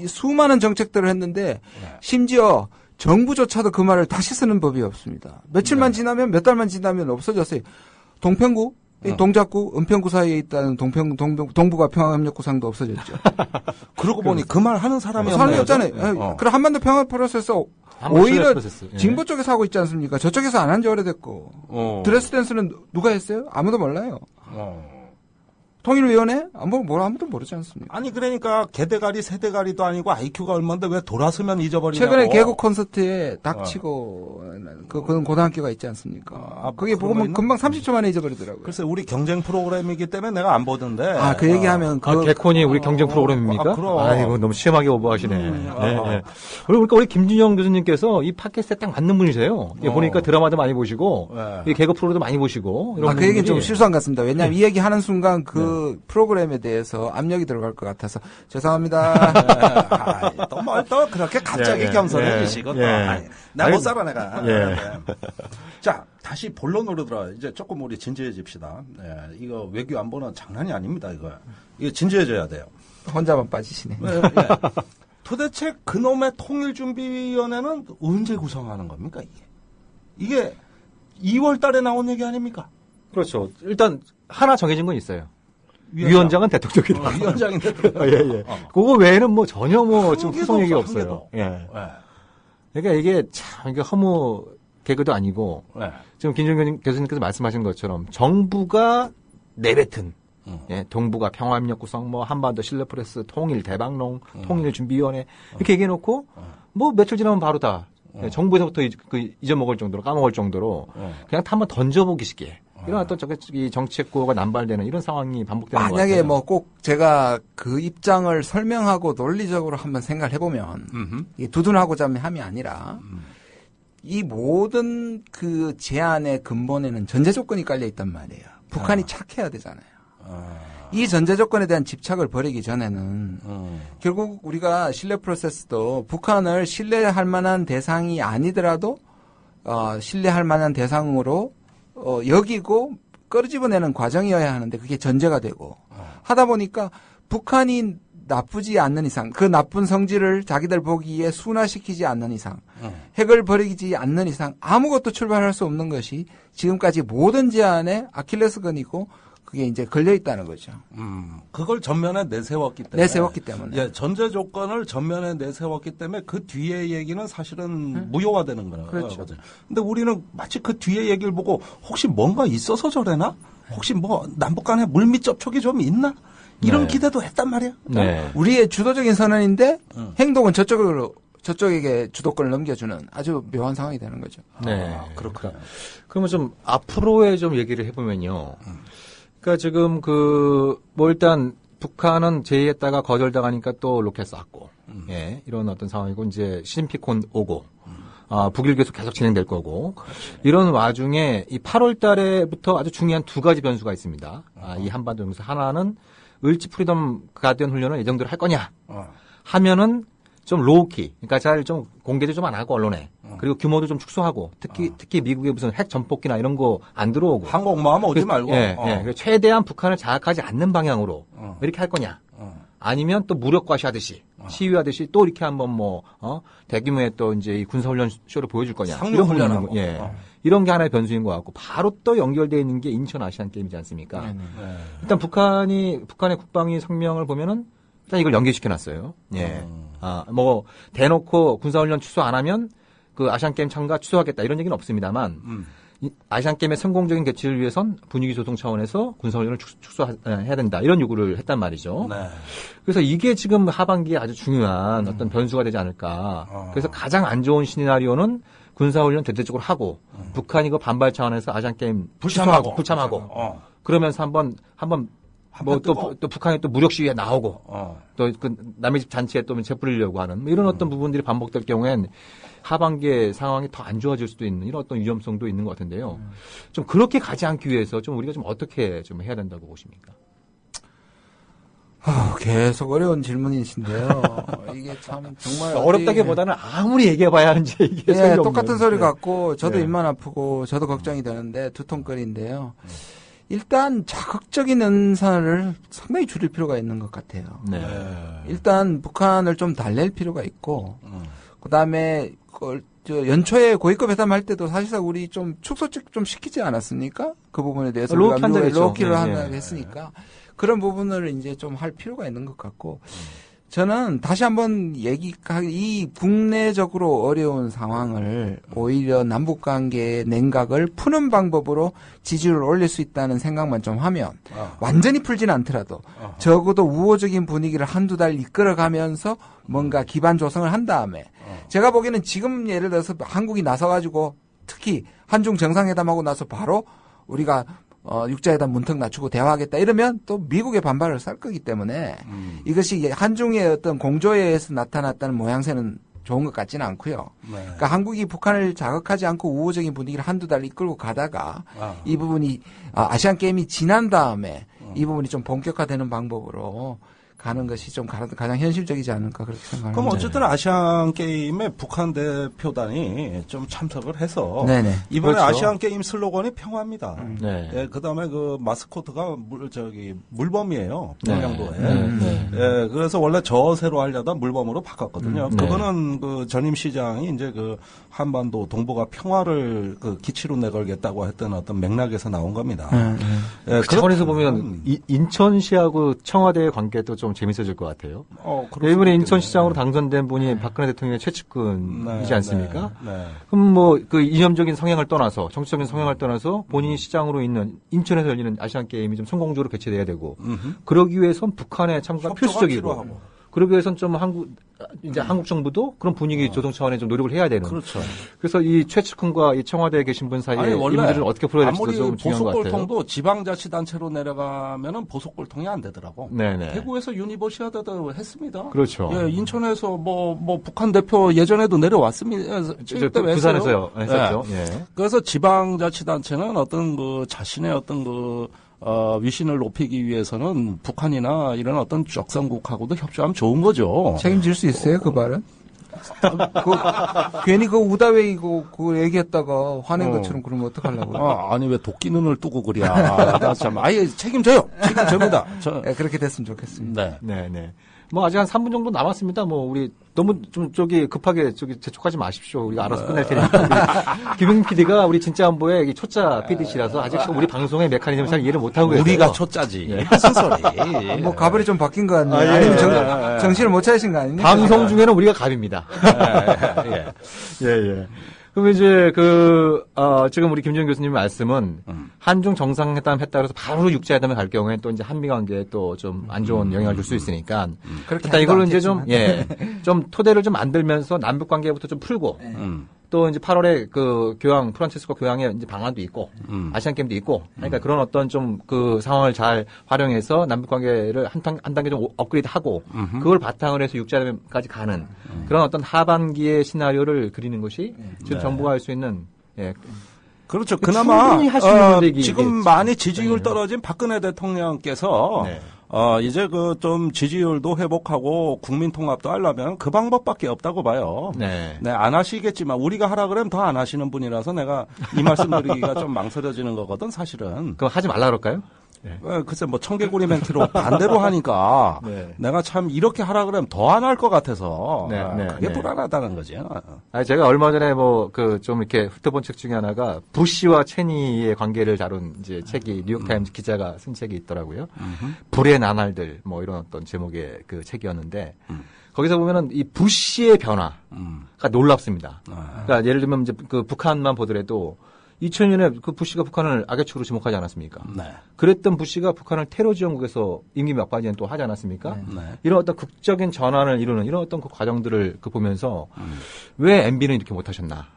수많은 정책들을 했는데 심지어 정부조차도 그 말을 다시 쓰는 법이 없습니다. 며칠만 지나면 몇 달만 지나면 없어졌어요. 동평구, 동작구, 은평구 사이에 있다는 동북아 평화협력구상도 없어졌죠. 그러고 보니 그 말 하는 사람이 없잖아요. 그럼 한반도 평화 프로세스 오히려 진보 쪽에서 하고 있지 않습니까? 저쪽에서 안 한 지 오래됐고. 드레스덴스는 누가 했어요? 아무도 몰라요. 통일위원회? 아무도 모르지 않습니까? 아니, 그러니까, 개대가리, 세대가리도 아니고, IQ가 얼마인데 왜 돌아서면 잊어버리냐고. 최근에 개국 콘서트에 닥치고, 그건 고등학교가 있지 않습니까? 그게 보면 금방 30초 만에 잊어버리더라고요. 글쎄, 우리 경쟁 프로그램이기 때문에 내가 안 보던데. 그 얘기하면. 개콘이 우리 경쟁 프로그램입니까? 그럼. 아이고, 너무 심하게 오버하시네. 네. 그러니까 우리 김준영 교수님께서 이 팟캐스트에 딱 맞는 분이세요. 보니까 드라마도 많이 보시고, 이 개그 프로도 많이 보시고. 그 얘기는 좀 실수한 것 같습니다. 왜냐하면 이 얘기 하는 순간 그 프로그램에 대해서 압력이 들어갈 것 같아서 죄송합니다. 또 그렇게 갑자기 겸손해 주시고 나 못 살아 내가. 자, 다시 본론으로 들어. 이제 조금 우리 진지해집시다. 이거 외교 안보는 장난이 아닙니다. 이거 진지해져야 돼요. 혼자만 빠지시네. 도대체 그놈의 통일준비위원회는 언제 구성하는 겁니까 이게 2월 달에 나온 얘기 아닙니까? 그렇죠. 일단 하나 정해진 건 있어요. 위원장은 대통령이다. 위원장인 대통령. 예. 그거 외에는 뭐 전혀 지금 후속 얘기가 없어요. 예. 그러니까 이게 참, 이게 허무 개그도 아니고, 지금 김종현 교수님께서 말씀하신 것처럼 정부가 내뱉은, 동북아 평화협력 구성, 한반도 실내프레스, 통일, 대박농, 통일준비위원회, 이렇게 얘기해놓고, 며칠 지나면 바로 다, 정부에서부터 잊어먹을 정도로, 까먹을 정도로, 그냥 다 한번 던져보기 쉽게. 이런 어떤 정책 구호가 남발되는 이런 상황이 반복되는 것 같아요. 만약에 꼭 제가 그 입장을 설명하고 논리적으로 한번 생각을 해보면 두둔하고자 하는 함이 아니라 이 모든 그 제안의 근본에는 전제 조건이 깔려 있단 말이에요. 북한이 착해야 되잖아요. 이 전제 조건에 대한 집착을 버리기 전에는 결국 우리가 신뢰 프로세스도 북한을 신뢰할 만한 대상이 아니더라도 신뢰할 만한 대상으로 여기고 끌어집어내는 과정이어야 하는데 그게 전제가 되고 하다 보니까 북한이 나쁘지 않는 이상 그 나쁜 성질을 자기들 보기에 순화시키지 않는 이상 핵을 버리지 않는 이상 아무것도 출발할 수 없는 것이 지금까지 모든 제안의 아킬레스건이고 그게 이제 걸려 있다는 거죠. 그걸 전면에 내세웠기 때문에. 예, 전제 조건을 전면에 내세웠기 때문에 그 뒤에 얘기는 사실은 무효화되는 거예요. 그렇죠. 근데 우리는 마치 그 뒤에 얘기를 보고 혹시 뭔가 있어서 저래나? 혹시 남북 간에 물밑 접촉이 좀 있나? 이런 기대도 했단 말이야. 우리의 주도적인 선언인데 행동은 저쪽에게 주도권을 넘겨주는 아주 묘한 상황이 되는 거죠. 그렇구나. 그러면 좀 앞으로의 좀 얘기를 해보면요. 그러니까 지금 일단 북한은 제의했다가 거절당하니까 또 로켓 쐈고, 이런 어떤 상황이고 이제 시진핑 오고, 북일 계속 진행될 거고, 이런 와중에 이 8월 달에부터 아주 중요한 두 가지 변수가 있습니다. 이 한반도 정세 하나는 을지 프리덤 가디언 훈련을 예정대로 할 거냐 하면은 좀 로우키, 그러니까 잘 좀 공개도 좀 안 하고 언론에 그리고 규모도 좀 축소하고 특히 미국의 무슨 핵 전폭기나 이런 거 안 들어오고 항공모함 오지 말고 최대한 북한을 자극하지 않는 방향으로 이렇게 할 거냐 아니면 또 무력 과시하듯이 시위하듯이 또 이렇게 한번 대규모의 또 이제 이 군사훈련 쇼를 보여줄 거냐 이런 훈련하고 이런 게 하나의 변수인 것 같고 바로 또 연결되어 있는 게 인천 아시안 게임이지 않습니까? 일단 북한의 국방위 성명을 보면은 일단 이걸 연계시켜놨어요. 대놓고 군사훈련 취소 안 하면 그 아시안게임 참가 취소하겠다 이런 얘기는 없습니다만 아시안게임의 성공적인 개최를 위해선 분위기 조성 차원에서 군사훈련을 축소해야 된다 이런 요구를 했단 말이죠. 그래서 이게 지금 하반기에 아주 중요한 어떤 변수가 되지 않을까. 그래서 가장 안 좋은 시나리오는 군사훈련 대대적으로 하고 북한이 그 반발 차원에서 아시안게임 불참하고 그러면서 한번 뭐 또 북한이 또 무력 시위에 나오고 또 그 남의 집 잔치에 또 재뿌리려고 하는 뭐 이런 어떤 부분들이 반복될 경우엔 하반기의 상황이 더 안 좋아질 수도 있는 이런 어떤 위험성도 있는 것 같은데요. 좀 그렇게 가지 않기 위해서 좀 우리가 좀 어떻게 좀 해야 된다고 보십니까? 계속 어려운 질문이신데요. 이게 참 정말 어렵다기보다는 아무리 얘기해봐야 하는지 이게 똑같은 소리 같고 저도 입만 아프고 저도 걱정이 되는데 두통거리인데요. 일단 자극적인 연산을 상당히 줄일 필요가 있는 것 같아요. 일단 북한을 좀 달랠 필요가 있고 그다음에 연초에 고위급 회담할 때도 사실상 우리 좀 축소책 좀 시키지 않았습니까? 그 부분에 대해서 로키를 한다고 했으니까 그런 부분을 이제 좀 할 필요가 있는 것 같고 저는 다시 한번 이 국내적으로 어려운 상황을 오히려 남북관계의 냉각을 푸는 방법으로 지지율을 올릴 수 있다는 생각만 좀 하면 완전히 풀지는 않더라도 적어도 우호적인 분위기를 한두 달 이끌어가면서 뭔가 기반 조성을 한 다음에 제가 보기에는 지금 예를 들어서 한국이 나서가지고 특히 한중 정상회담하고 나서 바로 우리가 육자회담 문턱 낮추고 대화하겠다 이러면 또 미국의 반발을 살 거기 때문에 이것이 한중의 어떤 공조에 의해서 나타났다는 모양새는 좋은 것 같지는 않고요. 그러니까 한국이 북한을 자극하지 않고 우호적인 분위기를 한두 달 이끌고 가다가 이 부분이 아시안 게임이 지난 다음에 이 부분이 좀 본격화되는 방법으로 가는 것이 좀 가장 현실적이지 않을까 그렇게 생각합니다. 그럼 어쨌든 아시안 게임에 북한 대표단이 좀 참석을 해서 이번에 그렇죠. 아시안 게임 슬로건이 평화입니다. 그다음에 그 마스코트가 물범이에요. 평양도에. 그래서 원래 저세로 하려다 물범으로 바꿨거든요. 그거는 그 전임 시장이 이제 그 한반도 동북아 평화를 그 기치로 내걸겠다고 했던 어떤 맥락에서 나온 겁니다. 그 차원에서 보면 인천시하고 청와대의 관계도 좀 재밌어질 것 같아요. 이번에 인천시장으로 당선된 분이 박근혜 대통령의 최측근이지 않습니까? 그럼 뭐 그 이념적인 성향을 떠나서 정치적인 성향을 떠나서 본인이 시장으로 있는 인천에서 열리는 아시안 게임이 좀 성공적으로 개최돼야 되고 그러기 위해선 북한의 참가가 필수적이고. 그러기 위해서는 좀 한국 정부도 그런 분위기 조성 차원에 좀 노력을 해야 되는. 그렇죠. 그래서 이 최측근과 이 청와대에 계신 분 사이에 인물들을 어떻게 풀어야 될지도 좀 중요한 것 같아요. 보석골통도 지방자치단체로 내려가면은 보석골통이 안 되더라고. 대구에서 유니버시아드도 했습니다. 그렇죠. 예, 인천에서 뭐 북한 대표 예전에도 내려왔습니다. 부산에서요. 했었죠. 그래서 지방자치단체는 어떤 그 자신의 어떤 그 위신을 높이기 위해서는 북한이나 이런 어떤 적성국하고도 협조하면 좋은 거죠. 책임질 수 있어요, 그 말은? 괜히 그 우다웨이고 그거 얘기했다가 화낸 것처럼 그러면 어떡하려고. 아니 왜 도끼 눈을 뜨고 그래. 나 참 아예 책임져요. 책임집니다. 그렇게 됐으면 좋겠습니다. 네. 뭐 아직 한 3분 정도 남았습니다. 뭐 우리 너무 좀 급하게 재촉하지 마십시오. 우리가 알아서 끝낼 테니까. 김용 PD가 우리 진짜 안보의 초짜 PD시라서 아직 우리 방송의 메커니즘을 잘 이해를 못하고 계세요. 우리가 초짜지. 무슨 소리. 뭐 가불이 좀 바뀐 거 같네요. 아니면 정신을 못 차리신 거 아닙니까? 방송 중에는 우리가 갑입니다. 예. 그럼 이제 지금 우리 김정인 교수님 말씀은 한중 정상회담 했다 그래서 바로 육자회담에 갈 경우에 또 이제 한미 관계에 또 좀 안 좋은 영향을 줄 수 있으니까 일단 이걸로 이제 좀 토대를 좀 만들면서 남북 관계부터 좀 풀고 또 이제 8월에 그 프란체스코 교황의 이제 방안도 있고 아시안 게임도 있고 그러니까 그런 어떤 좀 그 상황을 잘 활용해서 남북 관계를 한 단계 좀 업그레이드하고 그걸 바탕으로 해서 육자회담까지 가는 그런 어떤 하반기의 시나리오를 그리는 것이 지금 정부가 할 수 있는 그렇죠. 그나마 지금 많이 지지율 떨어진 박근혜 대통령께서 이제 좀 지지율도 회복하고 국민 통합도 하려면 그 방법밖에 없다고 봐요. 안 하시겠지만 우리가 하라 그러면 더 안 하시는 분이라서 내가 이 말씀 드리기가 좀 망설여지는 거거든 사실은. 그럼 하지 말라 그럴까요? 글쎄 청개구리 멘트로 반대로 하니까 내가 참 이렇게 하라 그러면 더 안 할 것 같아서 그게 불안하다는 거죠. 제가 얼마 전에 좀 이렇게 훑어본 책 중에 하나가 부시와 체니의 관계를 다룬 이제 책이 뉴욕타임즈 기자가 쓴 책이 있더라고요. 불의 나날들 뭐 이런 어떤 제목의 그 책이었는데 거기서 보면은 이 부시의 변화가 놀랍습니다. 그러니까 예를 들면 이제 그 북한만 보더라도 2000년에 그 부시가 북한을 악의축으로 지목하지 않았습니까? 네. 그랬던 부시가 북한을 테러 지원국에서 임기 막바지에 또 하지 않았습니까? 네. 이런 어떤 극적인 전환을 이루는 이런 어떤 그 과정들을 보면서 왜 MB는 이렇게 못하셨나?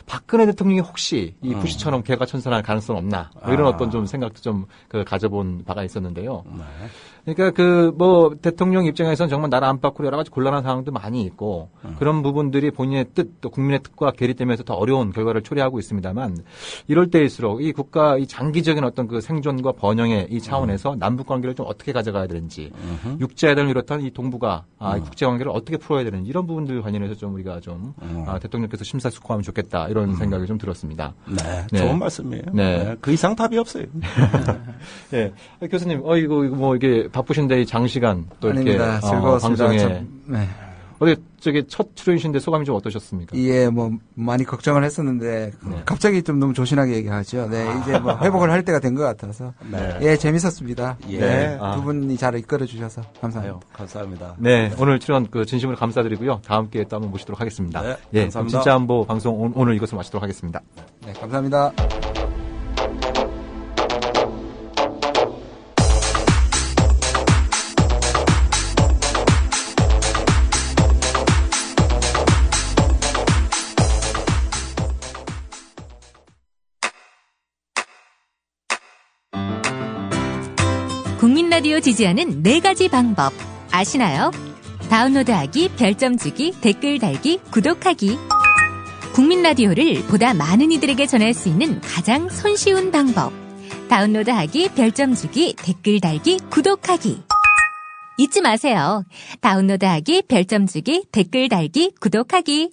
박근혜 대통령이 혹시 이 부시처럼 개가천선할 가능성 없나? 뭐 이런 어떤 좀 생각도 좀 가져본 바가 있었는데요. 네. 그러니까 대통령 입장에서는 정말 나라 안팎으로 여러 가지 곤란한 상황도 많이 있고 그런 부분들이 본인의 뜻 또 국민의 뜻과 괴리되면서 더 어려운 결과를 초래하고 있습니다만 이럴 때일수록 이 국가 이 장기적인 어떤 그 생존과 번영의 이 차원에서 남북 관계를 좀 어떻게 가져가야 되는지 육자회담을 비롯한 이 동북아 국제 관계를 어떻게 풀어야 되는지 이런 부분들 관련해서 좀 우리가 좀 대통령께서 심사숙고하면 좋겠다 이런 생각이 좀 들었습니다. 네, 좋은 말씀이에요. 네. 네, 그 이상 답이 없어요. 네, 교수님, 이거 뭐 이게 바쁘신데 이 장시간 또 아닙니다. 이렇게 즐거웠습니다. 방송에 네. 어디 첫 출연이신데 소감이 좀 어떠셨습니까? 예, 뭐 많이 걱정을 했었는데 갑자기 좀 너무 조신하게 얘기하죠. 네, 이제 뭐 회복을 할 때가 된 것 같아서 네. 예, 재밌었습니다. 예. 네, 두 분이 잘 이끌어 주셔서 감사합니다. 감사합니다. 네, 오늘 출연 진심으로 감사드리고요. 다음 기회에 또 한번 모시도록 하겠습니다. 네, 예, 감사합니다. 진짜 안보 방송 오늘 이것을 마치도록 하겠습니다. 네, 감사합니다. 국민 라디오 지지하는 4가지 방법 아시나요? 다운로드하기, 별점 주기, 댓글 달기, 구독하기. 국민 라디오를 보다 많은 이들에게 전할 수 있는 가장 손쉬운 방법. 다운로드하기, 별점 주기, 댓글 달기, 구독하기. 잊지 마세요. 다운로드하기, 별점 주기, 댓글 달기, 구독하기.